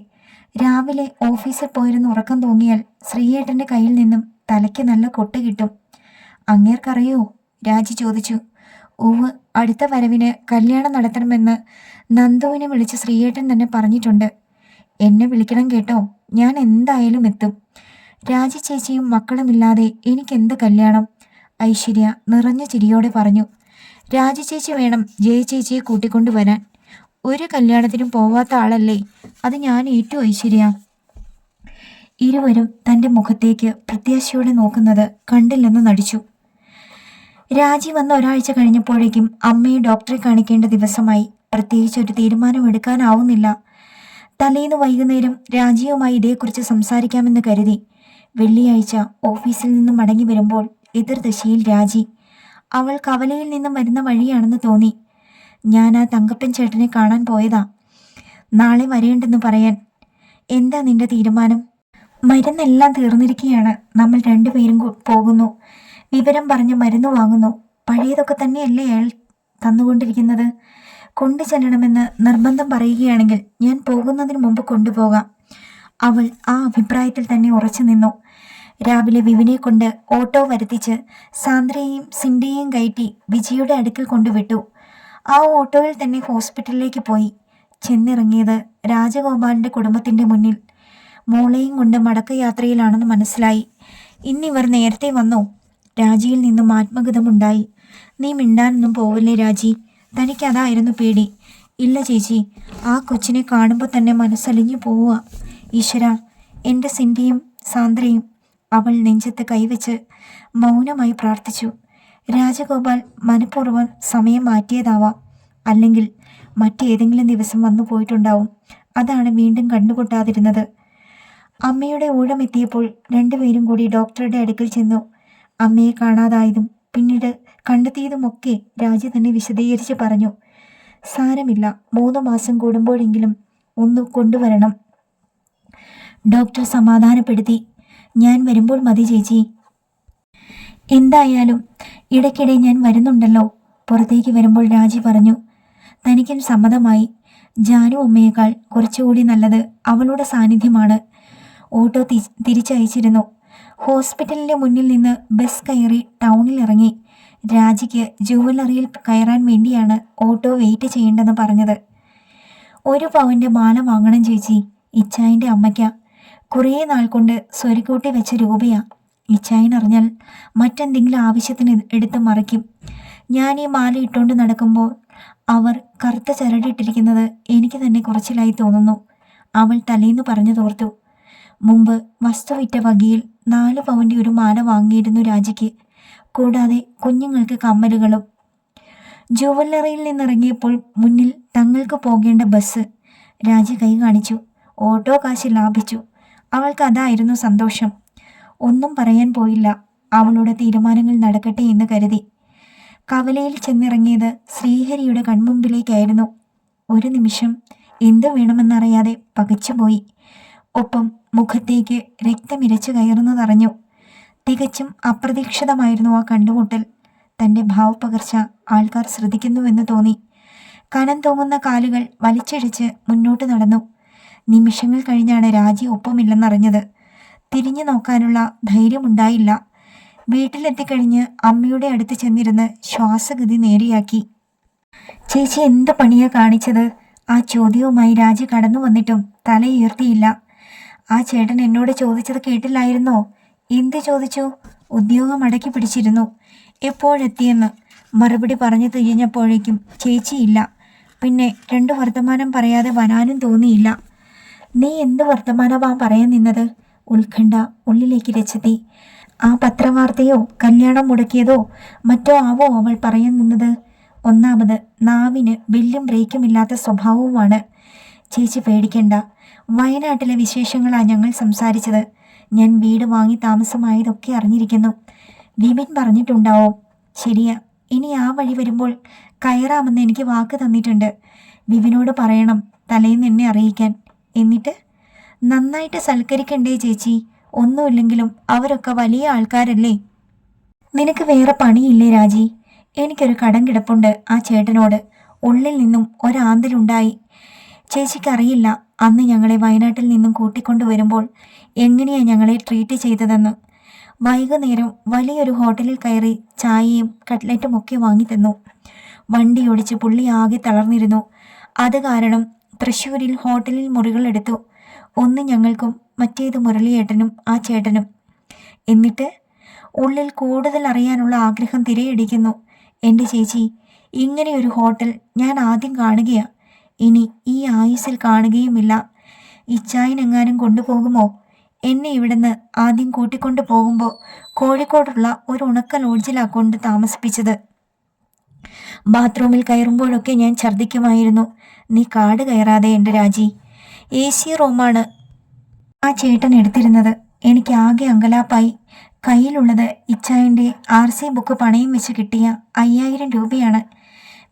രാവിലെ ഓഫീസിൽ പോയിരുന്ന് ഉറക്കം തൂങ്ങിയാൽ ശ്രീയേട്ടൻ്റെ കയ്യിൽ നിന്നും തലയ്ക്ക് നല്ല കൊട്ട് കിട്ടും. അങ്ങേർക്കറിയോ? രാജി ചോദിച്ചു. ഉവ്, അടുത്ത വരവിന് കല്യാണം നടത്തണമെന്ന് നന്ദുവിനെ വിളിച്ച് ശ്രീയേട്ടൻ തന്നെ പറഞ്ഞിട്ടുണ്ട്. എന്നെ വിളിക്കണം കേട്ടോ, ഞാൻ എന്തായാലും എത്തും. രാജി ചേച്ചിയും മക്കളുമില്ലാതെ എനിക്കെന്ത് കല്യാണം? ഐശ്വര്യ നിറഞ്ഞ ചിരിയോടെ പറഞ്ഞു. രാജി ചേച്ചി വേണം ജയ ചേച്ചിയെ കൂട്ടിക്കൊണ്ടുവരാൻ. ഒരു കല്യാണത്തിനും പോവാത്ത ആളല്ലേ, അത് ഞാൻ ഏറ്റു ഐശ്വര്യ. ഇരുവരും തൻ്റെ മുഖത്തേക്ക് പ്രത്യാശയോടെ നോക്കുന്നത് കണ്ടില്ലെന്ന് നടിച്ചു. രാജി വന്ന ഒരാഴ്ച കഴിഞ്ഞപ്പോഴേക്കും അമ്മയെ ഡോക്ടറെ കാണിക്കേണ്ട ദിവസമായി. പ്രത്യേകിച്ച് ഒരു തീരുമാനമെടുക്കാനാവുന്നില്ല. തലേന്ന് വൈകുന്നേരം രാജിയുമായി ഇതേക്കുറിച്ച് സംസാരിക്കാമെന്ന് കരുതി. വെള്ളിയാഴ്ച ഓഫീസിൽ നിന്നും മടങ്ങി വരുമ്പോൾ എതിർദിശയിൽ രാജി. അവൾ കവലയിൽ നിന്നും വരുന്ന വഴിയാണെന്ന് തോന്നി. ഞാൻ ആ തങ്കപ്പൻ ചേട്ടനെ കാണാൻ പോയതാ, നാളെ വരേണ്ടെന്ന് പറയാൻ. എന്താ നിന്റെ തീരുമാനം? മരുന്നെല്ലാം തീർന്നിരിക്കുകയാണ്. നമ്മൾ രണ്ടുപേരും പോകുന്നു. വിവരം പറഞ്ഞ് മരുന്ന് വാങ്ങുന്നു. പഴയതൊക്കെ തന്നെയല്ലേ അയാൾ തന്നുകൊണ്ടിരിക്കുന്നത്. കൊണ്ടു ചെല്ലണമെന്ന് നിർബന്ധം പറയുകയാണെങ്കിൽ ഞാൻ പോകുന്നതിന് മുമ്പ് കൊണ്ടുപോകാം. അവൾ ആ അഭിപ്രായത്തിൽ തന്നെ ഉറച്ചു നിന്നു. രാവിലെ വിവിനെ കൊണ്ട് ഓട്ടോ വരുത്തിച്ച് സാന്ദ്രയെയും സിൻഡിയെയും കയറ്റി വിജയുടെ അടുക്കൽ കൊണ്ടുവിട്ടു. ആ ഓട്ടോയിൽ തന്നെ ഹോസ്പിറ്റലിലേക്ക് പോയി. ചെന്നിറങ്ങിയത് രാജഗോപാലിൻ്റെ കുടുംബത്തിൻ്റെ മുന്നിൽ. മോളെയും കൊണ്ട് മടക്കയാത്രയിലാണെന്ന് മനസ്സിലായി. ഇന്നിവർ നേരത്തെ വന്നോ? രാജിയിൽ നിന്നും ആത്മഗതമുണ്ടായി. നീ മിണ്ടാനൊന്നും പോവില്ലേ രാജി? തനിക്കതായിരുന്നു പേടി. ഇല്ല ചേച്ചി, ആ കൊച്ചിനെ കാണുമ്പോൾ തന്നെ മനസ്സലിഞ്ഞു പോവുക. ഈശ്വര, എൻ്റെ സിൻഡിയും സാന്ദ്രയും. അവൾ നെഞ്ചത്ത് കൈവച്ച് മൗനമായി പ്രാർത്ഥിച്ചു. രാജഗോപാൽ മനഃപൂർവ്വം സമയം മാറ്റിയതാവാം, അല്ലെങ്കിൽ മറ്റേതെങ്കിലും ദിവസം വന്നു പോയിട്ടുണ്ടാവും. അതാണ് വീണ്ടും കണ്ടുകൊട്ടാതിരുന്നത്. അമ്മയുടെ ഊഴമെത്തിയപ്പോൾ രണ്ടുപേരും കൂടി ഡോക്ടറുടെ അടുക്കൽ ചെന്നു. അമ്മയെ കാണാതായതും പിന്നീട് കണ്ടെത്തിയതുമൊക്കെ രാജി തന്നെ വിശദീകരിച്ച് പറഞ്ഞു. സാരമില്ല, 3 മാസം കൂടുമ്പോഴെങ്കിലും ഒന്ന് കൊണ്ടുവരണം. ഡോക്ടർ സമാധാനപ്പെടുത്തി. ഞാൻ വരുമ്പോൾ മതി ചേച്ചി. എന്തായാലും ഇടയ്ക്കിടെ ഞാൻ വരുന്നുണ്ടല്ലോ. പുറത്തേക്ക് വരുമ്പോൾ രാജി പറഞ്ഞു. തനിക്കും സമ്മതമായി. ജാനു അമ്മയേക്കാൾ കുറച്ചുകൂടി നല്ലത് അവളുടെ സാന്നിധ്യമാണ്. ഓട്ടോ തിരിച്ചയച്ചിരുന്നു. ഹോസ്പിറ്റലിൻ്റെ മുന്നിൽ നിന്ന് ബസ് കയറി ടൗണിൽ ഇറങ്ങി. രാജിക്ക് ജുവലറിയിൽ കയറാൻ വേണ്ടിയാണ് ഓട്ടോ വെയിറ്റ് ചെയ്യേണ്ടെന്ന് പറഞ്ഞത്. 1 പവൻ്റെ മാല വാങ്ങണം ചേച്ചി. ഇച്ചായൻ്റെ അമ്മയ്ക്ക. കുറേ നാൾ കൊണ്ട് സ്വരുക്കൂട്ടി വെച്ച രൂപയാ. ഇച്ചായനറിഞ്ഞാൽ മറ്റെന്തെങ്കിലും ആവശ്യത്തിന് എടുത്ത് മറിക്കും. ഞാൻ ഈ മാല ഇട്ടുകൊണ്ട് നടക്കുമ്പോൾ അവർ കറുത്ത ചരടിട്ടിരിക്കുന്നത് എനിക്ക് തന്നെ കുറച്ചിലായി തോന്നുന്നു. അവൾ തലേന്ന് പറഞ്ഞു തോർത്തു. മുമ്പ് വസ്തു വിറ്റ വകയിൽ 4 പവൻ്റെ ഒരു മാല വാങ്ങിയിരുന്നു രാജിക്ക്. കൂടാതെ കുഞ്ഞുങ്ങൾക്ക് കമ്മലുകളും. ജുവല്ലറിയിൽ നിന്നിറങ്ങിയപ്പോൾ മുന്നിൽ തങ്ങൾക്ക് പോകേണ്ട ബസ്. രാജി കൈ കാണിച്ചു. ഓട്ടോ കാശ് ലാഭിച്ചു. അവൾക്ക് അതായിരുന്നു സന്തോഷം. ഒന്നും പറയാൻ പോയില്ല. അവളുടെ തീരുമാനങ്ങൾ നടക്കട്ടെ എന്ന് കരുതി. കവലയിൽ ചെന്നിറങ്ങിയത് ശ്രീഹരിയുടെ കൺമുമ്പിലേക്കായിരുന്നു. ഒരു നിമിഷം എന്തു വേണമെന്നറിയാതെ പകച്ചുപോയി. ഒപ്പം മുഖത്തേക്ക് രക്തമിരച്ചു കയറുന്നതറിഞ്ഞു. തികച്ചും അപ്രതീക്ഷിതമായിരുന്നു ആ കണ്ടുമുട്ടൽ. തൻ്റെ ഭാവപകർച്ച ആൾക്കാർ ശ്രദ്ധിക്കുന്നുവെന്ന് തോന്നി. കനം തൂങ്ങുന്ന കാലുകൾ വലിച്ചിഴച്ച് മുന്നോട്ട് നടന്നു. നിമിഷങ്ങൾ കഴിഞ്ഞാണ് രാജി ഒപ്പമില്ലെന്നറിഞ്ഞത്. തിരിഞ്ഞു നോക്കാനുള്ള ധൈര്യമുണ്ടായില്ല. വീട്ടിലെത്തിക്കഴിഞ്ഞ് അമ്മയുടെ അടുത്ത് ചെന്നിരുന്ന് ശ്വാസഗതി നേരെയാക്കി. ചേച്ചി എന്ത് പണിയാ കാണിച്ചത്? ആ ചോദ്യവുമായി രാജി കടന്നു വന്നിട്ടും തലയുയർത്തിയില്ല. ആ ചേട്ടൻ എന്നോട് ചോദിച്ചത് കേട്ടില്ലായിരുന്നോ? എന്ത് ചോദിച്ചു? ഉദ്യോഗം അടക്കി പിടിച്ചിരുന്നു. എപ്പോഴെത്തിയെന്ന്. മറുപടി പറഞ്ഞു തിരിഞ്ഞപ്പോഴേക്കും ചേച്ചിയില്ല. പിന്നെ 2 വർത്തമാനം പറയാതെ വരാനും തോന്നിയില്ല. നീ എന്ത് വർത്തമാനമാ പറയാൻ നിന്നത്? ഉത്കണ്ഠ ഉള്ളിലേക്ക് രച്ചെത്തി. ആ പത്രവാർത്തയോ കല്യാണം മുടക്കിയതോ മറ്റോ ആവോ അവൾ പറയാൻ നിന്നത്? ഒന്നാമത് നാവിന് ബെല്ലും ബ്രേക്കും ഇല്ലാത്ത സ്വഭാവവുമാണ്. ചേച്ചി പേടിക്കണ്ട. വയനാട്ടിലെ വിശേഷങ്ങളാണ് ഞങ്ങൾ സംസാരിച്ചത്. ഞാൻ വീട് വാങ്ങി താമസമായതൊക്കെ അറിഞ്ഞിരിക്കുന്നു. വിപിൻ പറഞ്ഞിട്ടുണ്ടാവും. ശരിയാ, ഇനി ആ വഴി വരുമ്പോൾ കയറാമെന്ന് എനിക്ക് വാക്ക് തന്നിട്ടുണ്ട്. വിപിനോട് പറയണം തലേന്ന് എന്നെ അറിയിക്കാൻ. എന്നിട്ട് നന്നായിട്ട് സൽക്കരിക്കണ്ടേ ചേച്ചി? ഒന്നുമില്ലെങ്കിലും അവരൊക്കെ വലിയ ആൾക്കാരല്ലേ. നിനക്ക് വേറെ പണിയില്ലേ രാജി? എനിക്കൊരു കടം കിടപ്പുണ്ട് ആ ചേട്ടനോട്. ഉള്ളിൽ നിന്നും ഒരാന്തലുണ്ടായി. ചേച്ചിക്കറിയില്ല അന്ന് ഞങ്ങളെ വയനാട്ടിൽ നിന്നും കൂട്ടിക്കൊണ്ടുവരുമ്പോൾ എങ്ങനെയാണ് ഞങ്ങളെ ട്രീറ്റ് ചെയ്തതെന്ന്. വൈകുന്നേരം വലിയൊരു ഹോട്ടലിൽ കയറി ചായയും കട്ട്ലറ്റും ഒക്കെ വാങ്ങി തന്നു. വണ്ടി ഓടിച്ച് പുള്ളി ആകെ തളർന്നിരുന്നു. അത് കാരണം തൃശ്ശൂരിൽ ഹോട്ടലിൽ മുറികൾ എടുത്തു. ഒന്ന് ഞങ്ങൾക്കും മറ്റേത് മുരളിയേട്ടനും ആ ചേട്ടനും. എന്നിട്ട് ഉള്ളിൽ കൂടുതൽ അറിയാനുള്ള ആഗ്രഹം തിരയടിക്കുന്നു. എൻ്റെ ചേച്ചി, ഇങ്ങനെയൊരു ഹോട്ടൽ ഞാൻ ആദ്യം കാണുകയാണ്. ഇനി ഈ ആയുസ്സിൽ കാണുകയുമില്ല. ഇച്ചായനെങ്ങാനും കൊണ്ടുപോകുമോ? എന്നെ ഇവിടുന്ന് ആദ്യം കൂട്ടിക്കൊണ്ടു പോകുമ്പോൾ കോഴിക്കോടുള്ള ഒരു ഉണക്ക ലോഡ്ജിലാണ് കൊണ്ട് താമസിപ്പിച്ചത്. ബാത്റൂമിൽ കയറുമ്പോഴൊക്കെ ഞാൻ ഛർദ്ദിക്കുമായിരുന്നു. നീ കാട് കയറാതെ എൻ്റെ രാജി. AC റൂമാണ് ആ ചേട്ടൻ എടുത്തിരുന്നത്. എനിക്ക് ആകെ അങ്കലാപ്പായി. കയ്യിലുള്ളത് ഇച്ചായൻ്റെ RC ബുക്ക് പണയം വെച്ച് കിട്ടിയ 5000 രൂപയാണ്.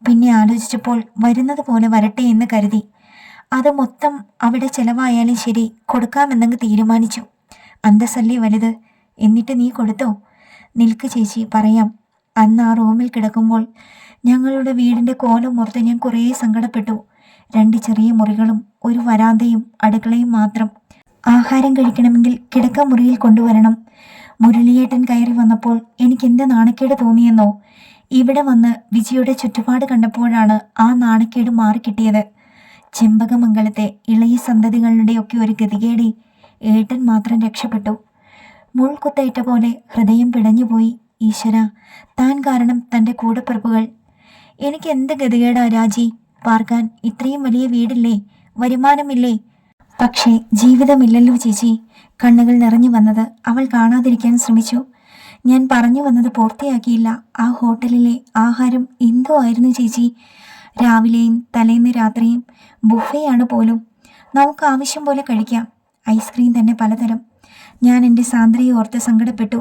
പിന്നെ ആലോചിച്ചപ്പോൾ വരുന്നത് പോലെ വരട്ടെ എന്ന് കരുതി. അത് മൊത്തം അവിടെ ചെലവായാലും ശരി, കൊടുക്കാമെന്നങ്ങ് തീരുമാനിച്ചു. അന്തസ്സല്ലേ വലുത്. എന്നിട്ട് നീ കൊടുത്തോ? നിൽക്ക് ചേച്ചി, പറയാം. അന്ന് ആ റൂമിൽ കിടക്കുമ്പോൾ ഞങ്ങളുടെ വീടിൻ്റെ കോലം ഓർത്ത് ഞാൻ കുറേ സങ്കടപ്പെട്ടു. 2 ചെറിയ മുറികളും ഒരു വരാന്തയും അടുക്കളയും മാത്രം. ആഹാരം കഴിക്കണമെങ്കിൽ കിടക്കമുറിയിൽ കൊണ്ടുവരണം. മുരളിയേട്ടൻ കയറി വന്നപ്പോൾ എനിക്ക് എന്ത് നാണക്കേട് തോന്നിയെന്നോ. ഇവിടെ വന്ന് വിജിയുടെ ചുറ്റുപാട് കണ്ടപ്പോഴാണ് ആ നാണക്കേട് മാറിക്കിട്ടിയത്. ചെമ്പകമംഗലത്തെ ഇളയ സന്തതികളുടെയൊക്കെ ഒരു ഗതികേടി ഏട്ടൻ മാത്രം രക്ഷപ്പെട്ടു. മുൾകുത്തേറ്റ പോലെ ഹൃദയം പിടഞ്ഞുപോയി. ഈശ്വര, താൻ കാരണം തൻ്റെ കൂടപ്പിറപ്പുകൾ. എനിക്ക് എന്ത് ഗതികേടാ രാജി. പാർക്കാൻ ഇത്രയും വലിയ വീടില്ലേ, വരുമാനമില്ലേ? പക്ഷേ ജീവിതമില്ലല്ലോ ചേച്ചി. കണ്ണുകൾ നിറഞ്ഞു വന്നത് അവൾ കാണാതിരിക്കാൻ ശ്രമിച്ചു. ഞാൻ പറഞ്ഞു വന്നത് പൂർത്തിയാക്കിയില്ല. ആ ഹോട്ടലിലെ ആഹാരം എന്തോ ആയിരുന്നു ചേച്ചി. രാവിലെയും തലേന്ന് രാത്രിയും ബുഫയാണ് പോലും. നമുക്ക് ആവശ്യം പോലെ കഴിക്കാം. ഐസ്ക്രീം തന്നെ പലതരം. ഞാൻ എൻ്റെ സാന്ദ്രയെ ഓർത്ത് സങ്കടപ്പെട്ടു.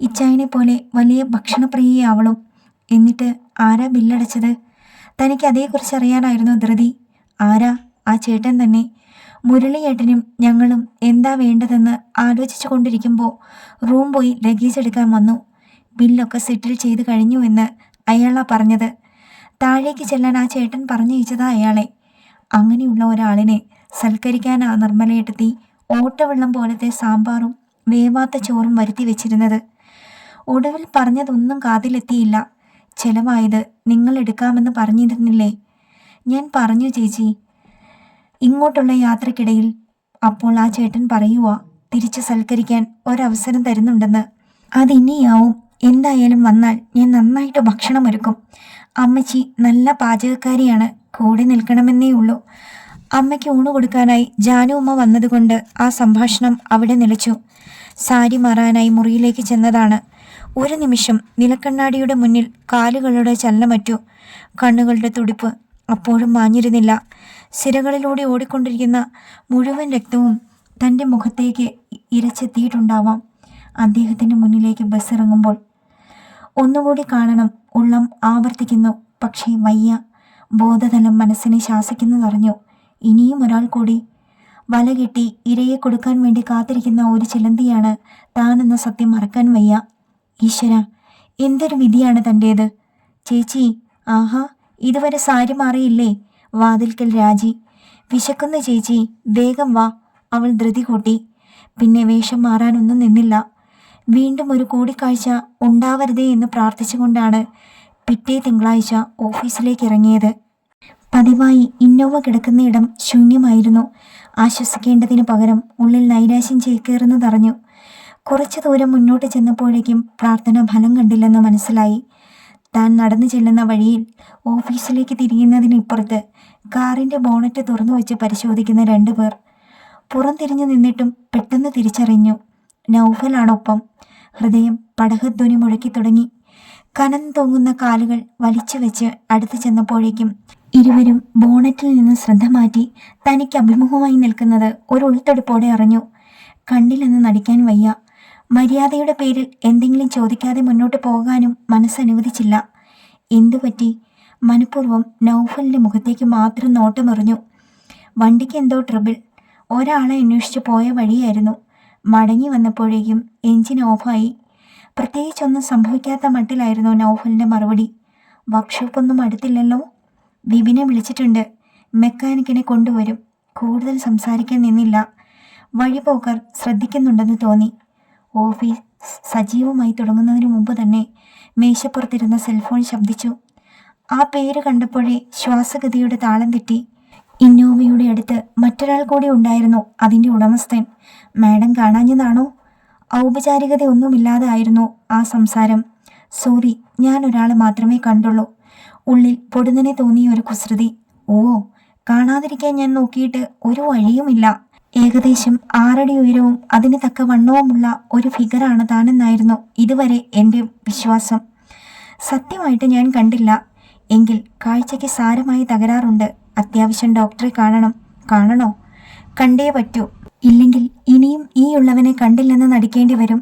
ഇച്ചായനെ പോലെ വലിയ ഭക്ഷണപ്രിയയാവളും. എന്നിട്ട് ആരാ ബില്ലടച്ചത്? തനിക്ക് അതേക്കുറിച്ച് അറിയാനായിരുന്നു ധൃതി. ആരാ? ആ ചേട്ടൻ തന്നെ. മുരളിയേട്ടനും ഞങ്ങളും എന്താ വേണ്ടതെന്ന് ആലോചിച്ചു കൊണ്ടിരിക്കുമ്പോൾ റൂം പോയി ലഗേജ് എടുക്കാൻ വന്നു. ബില്ലൊക്കെ സെറ്റിൽ ചെയ്ത് കഴിഞ്ഞു എന്ന് അയാളാ പറഞ്ഞത്. താഴേക്ക് ചെല്ലാൻ ആ ചേട്ടൻ പറഞ്ഞയച്ചതാ അയാളെ. അങ്ങനെയുള്ള ഒരാളിനെ സൽക്കരിക്കാനാ നിർമ്മലയെടുത്തി ഓട്ടവെള്ളം പോലത്തെ സാമ്പാറും വേവാത്ത ചോറും വരുത്തി വെച്ചിരുന്നത്. ഒടുവിൽ പറഞ്ഞതൊന്നും കാതിലെത്തിയില്ല. ചെലവായത് നിങ്ങൾ എടുക്കാമെന്ന് പറഞ്ഞിരുന്നില്ലേ? ഞാൻ പറഞ്ഞു ചേച്ചി, ഇങ്ങോട്ടുള്ള യാത്രക്കിടയിൽ. അപ്പോൾ ആ ചേട്ടൻ പറയുവാ തിരിച്ച് സൽക്കരിക്കാൻ ഒരവസരം തരുന്നുണ്ടെന്ന്. അതിനിയാവും. എന്തായാലും വന്നാൽ ഞാൻ നന്നായിട്ട് ഭക്ഷണം ഒരുക്കും. അമ്മച്ചി നല്ല പാചകക്കാരിയാണ്. കൂടെ നിൽക്കണമെന്നേ ഉള്ളൂ. അമ്മയ്ക്ക് ഊണ് കൊടുക്കാനായി ജാനു ഉമ്മ വന്നതുകൊണ്ട് ആ സംഭാഷണം അവിടെ നിലച്ചു. സാരി മാറാനായി മുറിയിലേക്ക് ചെന്നതാണ്. ഒരു നിമിഷം നിലക്കണ്ണാടിയുടെ മുന്നിൽ കാലുകളുടെ ചലനമറ്റു. കണ്ണുകളുടെ തുടിപ്പ് അപ്പോഴും മാഞ്ഞിരുന്നില്ല. സിരകളിലൂടെ ഓടിക്കൊണ്ടിരിക്കുന്ന മുഴുവൻ രക്തവും തൻ്റെ മുഖത്തേക്ക് ഇരച്ചെത്തിയിട്ടുണ്ടാവാം. അദ്ദേഹത്തിൻ്റെ മുന്നിലേക്ക് ബസ് ഇറങ്ങുമ്പോൾ ഒന്നുകൂടി കാണണം. ഉള്ളം ആവർത്തിക്കുന്നു. പക്ഷേ വയ്യ. ബോധതലം മനസ്സിനെ ശാസിക്കുന്നതറിഞ്ഞു. ഇനിയും ഒരാൾ കൂടി. വലകെട്ടി ഇരയെ കൊടുക്കാൻ വേണ്ടി കാത്തിരിക്കുന്ന ഒരു ചിലന്തിയാണ് താനെന്ന സത്യം മറക്കാൻ വയ്യ. ഈശ്വര, എന്തൊരു വിധിയാണ് തൻ്റേത്. ചേച്ചി, ആഹാ, ഇതുവരെ സാരി മാറിയില്ലേ? വാതിൽക്കൽ രാജി. വിശക്കുന്ന ചേച്ചി, വേഗം വാ. അവൾ ധൃതി കൂട്ടി. പിന്നെ വേഷം മാറാനൊന്നും നിന്നില്ല. വീണ്ടും ഒരു കൂടിക്കാഴ്ച ഉണ്ടാവരുതേ എന്ന് പ്രാർത്ഥിച്ചുകൊണ്ടാണ് പിറ്റേ തിങ്കളാഴ്ച ഓഫീസിലേക്ക് ഇറങ്ങിയത്. പതിവായി ഇന്നോവ കിടക്കുന്ന ഇടം ശൂന്യമായിരുന്നു. ആശ്വസിക്കേണ്ടതിന് പകരം ഉള്ളിൽ നൈരാശ്യം ചേക്കേറുന്നതറിഞ്ഞു. കുറച്ചു ദൂരം മുന്നോട്ട് ചെന്നപ്പോഴേക്കും പ്രാർത്ഥന ഫലം കണ്ടില്ലെന്ന് മനസ്സിലായി. താൻ നടന്നു ചെല്ലുന്ന വഴിയിൽ ഓഫീസിലേക്ക് തിരിയുന്നതിനിപ്പുറത്ത് കാറിൻ്റെ ബോണറ്റ് തുറന്നു വെച്ച് പരിശോധിക്കുന്ന 2 പേർ. പുറംതിരിഞ്ഞു നിന്നിട്ടും പെട്ടെന്ന് തിരിച്ചറിഞ്ഞു. നൗഫലാണൊപ്പം. ഹൃദയം പടഹധ്വനി മുഴക്കി തുടങ്ങി. കനം തൂങ്ങുന്ന കാലുകൾ വലിച്ചു വെച്ച് അടുത്ത് ചെന്നപ്പോഴേക്കും ഇരുവരും ബോണറ്റിൽ നിന്ന് ശ്രദ്ധ മാറ്റി തനിക്ക് അഭിമുഖമായി നിൽക്കുന്നത് ഒരു ഉൾത്തടുപ്പോടെ അറിഞ്ഞു. കണ്ടില്ലെന്ന് നടിക്കാൻ വയ്യ. മര്യാദയുടെ പേരിൽ എന്തെങ്കിലും ചോദിക്കാതെ മുന്നോട്ട് പോകാനും മനസ്സനുവദിച്ചില്ല. എന്തുപറ്റി? മനഃപൂർവ്വം നൗഫലിൻ്റെ മുഖത്തേക്ക് മാത്രം നോട്ടമെറിഞ്ഞു. വണ്ടിക്ക് എന്തോ ട്രബിൾ. ഒരാളെ അന്വേഷിച്ച് പോയ വഴിയായിരുന്നു. മടങ്ങി വന്നപ്പോഴേക്കും എൻജിൻ ഓഫായി. പ്രത്യേകിച്ചൊന്നും സംഭവിക്കാത്ത മട്ടിലായിരുന്നു നൗഫലിൻ്റെ മറുപടി. വർക്ക്ഷോപ്പൊന്നും അടുത്തില്ലല്ലോ. വിപിനെ വിളിച്ചിട്ടുണ്ട്. മെക്കാനിക്കിനെ കൊണ്ടുവരും. കൂടുതൽ സംസാരിക്കാൻ നിന്നില്ല. വഴിപോക്കർ ശ്രദ്ധിക്കുന്നുണ്ടെന്ന് തോന്നി. ഓഫീസ് സജീവമായി തുടങ്ങുന്നതിന് മുമ്പ് തന്നെ മേശപ്പുറത്തിരുന്ന സെൽഫോൺ ശബ്ദിച്ചു. ആ പേര് കണ്ടപ്പോഴേ ശ്വാസഗതിയുടെ താളം തെറ്റി. ഇന്നോവയുടെ അടുത്ത് മറ്റൊരാൾ കൂടി ഉണ്ടായിരുന്നു. അതിൻ്റെ ഉടമസ്ഥൻ. മാഡം കാണാഞ്ഞതാണോ? ഔപചാരികതയൊന്നുമില്ലാതെ ആയിരുന്നു ആ സംസാരം. സോറി, ഞാൻ ഒരാളെ മാത്രമേ കണ്ടുള്ളൂ. ഉള്ളിൽ പൊടുന്നനെ തോന്നിയ ഒരു കുസൃതി. ഓ, കാണാതിരിക്കാൻ ഞാൻ നോക്കിയിട്ട് ഒരു വഴിയുമില്ല. ഏകദേശം 6 അടി ഉയരവും അതിന് തക്ക വണ്ണവുമുള്ള ഒരു ഫിഗറാണ് താനെന്നായിരുന്നു ഇതുവരെ എൻ്റെ വിശ്വാസം. സത്യമായിട്ട് ഞാൻ കണ്ടില്ല. എങ്കിൽ കാഴ്ചയ്ക്ക് സാരമായി തകരാറുണ്ട്. അത്യാവശ്യം ഡോക്ടറെ കാണണോ? കണ്ടേ പറ്റൂ. ഇല്ലെങ്കിൽ ഇനിയും ഈ ഉള്ളവനെ കണ്ടില്ലെന്ന് നടിക്കേണ്ടി വരും.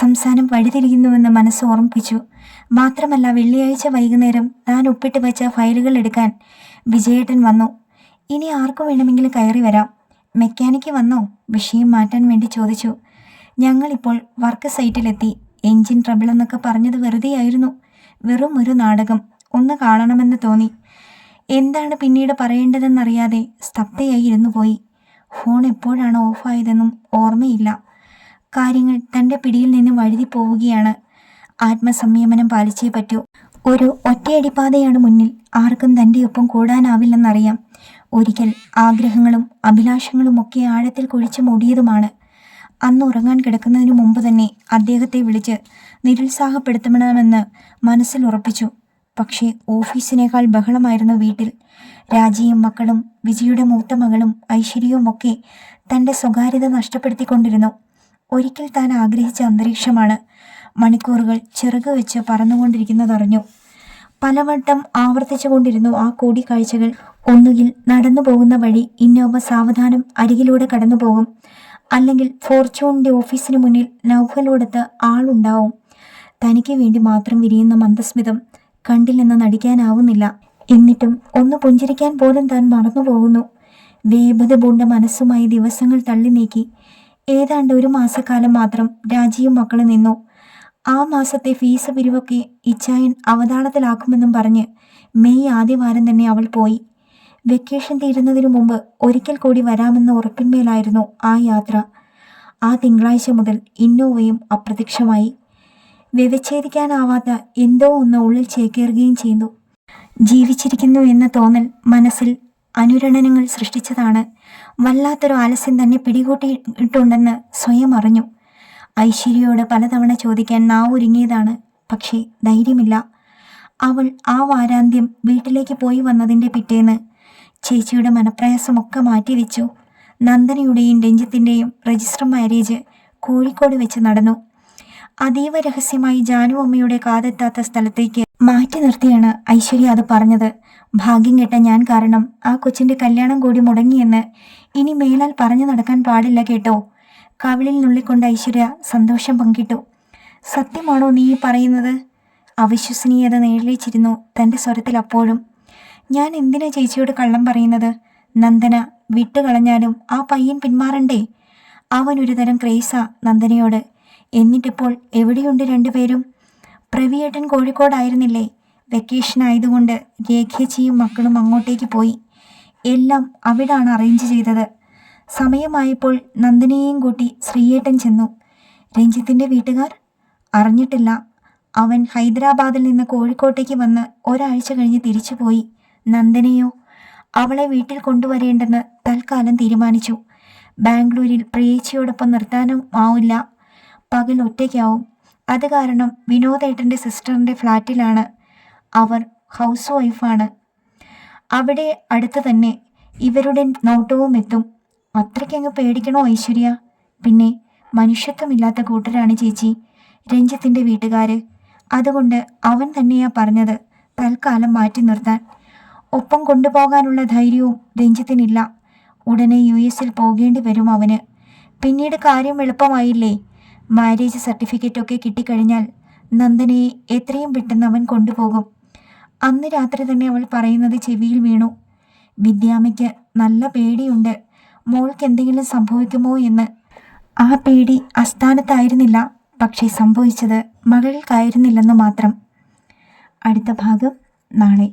സംസാരം വഴിതിരിയുന്നുവെന്ന് മനസ്സ് ഓർമ്മിപ്പിച്ചു. മാത്രമല്ല, വെള്ളിയാഴ്ച വൈകുന്നേരം താൻ ഒപ്പിട്ട് വെച്ച ഫയലുകൾ എടുക്കാൻ വിജയേട്ടൻ വന്നു. ഇനി ആർക്കു വേണമെങ്കിലും കയറി വരാം. മെക്കാനിക്ക് വന്നോ? വിഷയം മാറ്റാൻ വേണ്ടി ചോദിച്ചു. ഞങ്ങളിപ്പോൾ വർക്ക് സൈറ്റിലെത്തി. എൻജിൻ ട്രബിൾ എന്നൊക്കെ പറഞ്ഞത് വെറുതെയായിരുന്നു. വെറും ഒരു നാടകം. ഒന്ന് കാണണമെന്ന് തോന്നി. എന്താണ് പിന്നീട് പറയേണ്ടതെന്നറിയാതെ സ്തബ്ധയായി ഇരുന്നു പോയി. ഫോൺ എപ്പോഴാണ് ഓഫായതെന്നും ഓർമ്മയില്ല. കാര്യങ്ങൾ തൻ്റെ പിടിയിൽ നിന്ന് വഴുതി പോവുകയാണ്. ആത്മസംയമനം പാലിച്ചേ പറ്റൂ. ഒരു ഒറ്റയടിപ്പാതയാണ് മുന്നിൽ. ആർക്കും തൻ്റെ ഒപ്പം കൂടാനാവില്ലെന്നറിയാം. ഒരിക്കൽ ആഗ്രഹങ്ങളും അഭിലാഷങ്ങളും ഒക്കെ ആഴത്തിൽ കുഴിച്ചു മൂടിയതുമാണ്. അന്ന് ഉറങ്ങാൻ കിടക്കുന്നതിന് മുമ്പ് തന്നെ അദ്ദേഹത്തെ വിളിച്ച് നിരുത്സാഹപ്പെടുത്തണമെന്ന് മനസ്സിൽ ഉറപ്പിച്ചു. പക്ഷേ ഓഫീസിനേക്കാൾ ബഹളമായിരുന്നു വീട്ടിൽ. രാജിയും മക്കളും വിജിയുടെ മൂത്ത മകളും ഐശ്വര്യവും ഒക്കെ തൻ്റെ സ്വകാര്യത നഷ്ടപ്പെടുത്തിക്കൊണ്ടിരുന്നു. ഒരിക്കൽ താൻ ആഗ്രഹിച്ച അന്തരീക്ഷമാണ്. മണിക്കൂറുകൾ ചിറക് വെച്ച് പറന്നുകൊണ്ടിരിക്കുന്നതറിഞ്ഞു. പലവട്ടം ആവർത്തിച്ചുകൊണ്ടിരുന്നു ആ കൂടിക്കാഴ്ചകൾ. ഒന്നുകിൽ നടന്നു പോകുന്ന വഴി ഇന്നോവ സാവധാനം അരികിലൂടെ കടന്നു പോകും, അല്ലെങ്കിൽ ഫോർച്യൂണിൻ്റെ ഓഫീസിന് മുന്നിൽ നൗഫലോടത്ത് ആളുണ്ടാവും. തനിക്ക് വേണ്ടി മാത്രം വിരിയുന്ന മന്ദസ്മിതം കണ്ടില്ലെന്ന് നടിക്കാനാവുന്നില്ല. എന്നിട്ടും ഒന്ന് പുഞ്ചിരിക്കാൻ പോലും താൻ മറന്നു പോകുന്നു. വേപത പൂണ്ട മനസ്സുമായി ദിവസങ്ങൾ തള്ളി നീക്കി. ഏതാണ്ട് 1 മാസക്കാലം മാത്രം രാജിയും മക്കളും നിന്നു. ആ മാസത്തെ ഫീസ് പിരിവൊക്കെ ഇച്ചായൻ അവതാളത്തിലാക്കുമെന്നും പറഞ്ഞ് മെയ് ആദ്യവാരം തന്നെ അവൾ പോയി. വെക്കേഷൻ തീരുന്നതിനു മുമ്പ് ഒരിക്കൽ കൂടി വരാമെന്ന ഉറപ്പിന്മേലായിരുന്നു ആ യാത്ര. ആ തിങ്കളാഴ്ച മുതൽ ഇന്നോവയും അപ്രത്യക്ഷമായി. വ്യവച്ഛേദിക്കാനാവാത്ത എന്തോ ഒന്ന് ഉള്ളിൽ ചേക്കേറുകയും ചെയ്തു. ജീവിച്ചിരിക്കുന്നു എന്ന തോന്നൽ മനസ്സിൽ അനുരണനങ്ങൾ സൃഷ്ടിച്ചതാണ്. വല്ലാത്തൊരു ആലസ്യം തന്നെ പിടികൂട്ടിയിട്ടുണ്ടെന്ന് സ്വയം അറിഞ്ഞു. ഐശ്വര്യയോട് പലതവണ ചോദിക്കാൻ നാവൊരുങ്ങിയതാണ്. പക്ഷേ ധൈര്യമില്ല. അവൾ ആ വാരാന്ത്യം വീട്ടിലേക്ക് പോയി വന്നതിൻ്റെ പിറ്റേന്ന് ചേച്ചിയുടെ മനപ്രയാസമൊക്കെ മാറ്റിവെച്ചു. നന്ദനയുടെയും രഞ്ജിത്തിൻ്റെയും രജിസ്റ്റർ മാരേജ് കോഴിക്കോട് വെച്ച് നടന്നു. അതീവ രഹസ്യമായി ജാനു അമ്മയുടെ കാതെത്താത്ത സ്ഥലത്തേക്ക് മാറ്റി നിർത്തിയാണ് ഐശ്വര്യ അത് പറഞ്ഞത്. ഭാഗ്യം കെട്ട ഞാൻ കാരണം ആ കൊച്ചിൻ്റെ കല്യാണം കൂടി മുടങ്ങിയെന്ന് ഇനി മേലാൽ പറഞ്ഞു നടക്കാൻ പാടില്ല കേട്ടോ. കവിളിൽ നുള്ളിക്കൊണ്ട് ഐശ്വര്യ സന്തോഷം പങ്കിട്ടു. സത്യമാണോ നീ പറയുന്നത്? അവിശ്വസനീയത നേരിളിച്ചിരുന്നു തൻ്റെ സ്വരത്തിൽ അപ്പോഴും. ഞാൻ എന്തിനാ ചേച്ചിയോട് കള്ളം പറയുന്നത്? നന്ദന വിട്ടുകളഞ്ഞാലും ആ പയ്യൻ പിന്മാറണ്ടേ? അവനൊരു തരം ക്രേസാ നന്ദനയോട്. എന്നിട്ടിപ്പോൾ എവിടെയുണ്ട് രണ്ടുപേരും? പ്രവിയേട്ടൻ കോഴിക്കോടായിരുന്നില്ലേ? വെക്കേഷൻ ആയതുകൊണ്ട് രേഖേച്ചിയും മക്കളും അങ്ങോട്ടേക്ക് പോയി. എല്ലാം അവിടാണ് അറേഞ്ച് ചെയ്തത്. സമയമായപ്പോൾ നന്ദനയെയും കൂട്ടി ശ്രീയേട്ടൻ ചെന്നു. രഞ്ജിത്തിൻ്റെ വീട്ടുകാർ അറിഞ്ഞിട്ടില്ല. അവൻ ഹൈദരാബാദിൽ നിന്ന് കോഴിക്കോട്ടേക്ക് വന്ന് ഒരാഴ്ച കഴിഞ്ഞ് തിരിച്ചുപോയി. നന്ദനയോ? അവളെ വീട്ടിൽ കൊണ്ടുവരേണ്ടെന്ന് തൽക്കാലം തീരുമാനിച്ചു. ബാംഗ്ലൂരിൽ പ്രിയേച്ചിയോടൊപ്പം നിർത്താനും ആവില്ല. പകൽ ഒറ്റയ്ക്കാവും. അത് കാരണം വിനോദേട്ടൻ്റെ സിസ്റ്ററിൻ്റെ ഫ്ലാറ്റിലാണ്. അവർ ഹൗസ് വൈഫാണ്. അവിടെ അടുത്ത് തന്നെ. ഇവരുടെ നോട്ടവും എത്തും. അത്രയ്ക്കങ്ങ് പേടിക്കണോ ഐശ്വര്യ? പിന്നെ മനുഷ്യത്വമില്ലാത്ത കൂട്ടരാണ് ചേച്ചി രഞ്ജിത്തിൻ്റെ വീട്ടുകാർ. അതുകൊണ്ട് അവൻ തന്നെയാ പറഞ്ഞത് തൽക്കാലം മാറ്റി നിർത്താൻ. ഒപ്പം കൊണ്ടുപോകാനുള്ള ധൈര്യവും രഞ്ജിത്തിനില്ല. ഉടനെ US പോകേണ്ടി വരും അവന്. പിന്നീട് കാര്യം എളുപ്പമായില്ലേ? മാരേജ് സർട്ടിഫിക്കറ്റൊക്കെ കിട്ടിക്കഴിഞ്ഞാൽ നന്ദനയെ എത്രയും പെട്ടെന്ന് അവൻ കൊണ്ടുപോകും. അന്ന് രാത്രി തന്നെ അവൾ പറയുന്നത് ചെവിയിൽ വീണു. വിദ്യാമ്മയ്ക്ക് നല്ല പേടിയുണ്ട്, മോൾക്ക് എന്തെങ്കിലും സംഭവിക്കുമോ എന്ന്. ആ പേടി അസ്ഥാനത്തായിരുന്നില്ല. പക്ഷേ സംഭവിച്ചത് മകൾക്കായിരുന്നില്ലെന്ന് മാത്രം. അടുത്ത ഭാഗം നാളെ.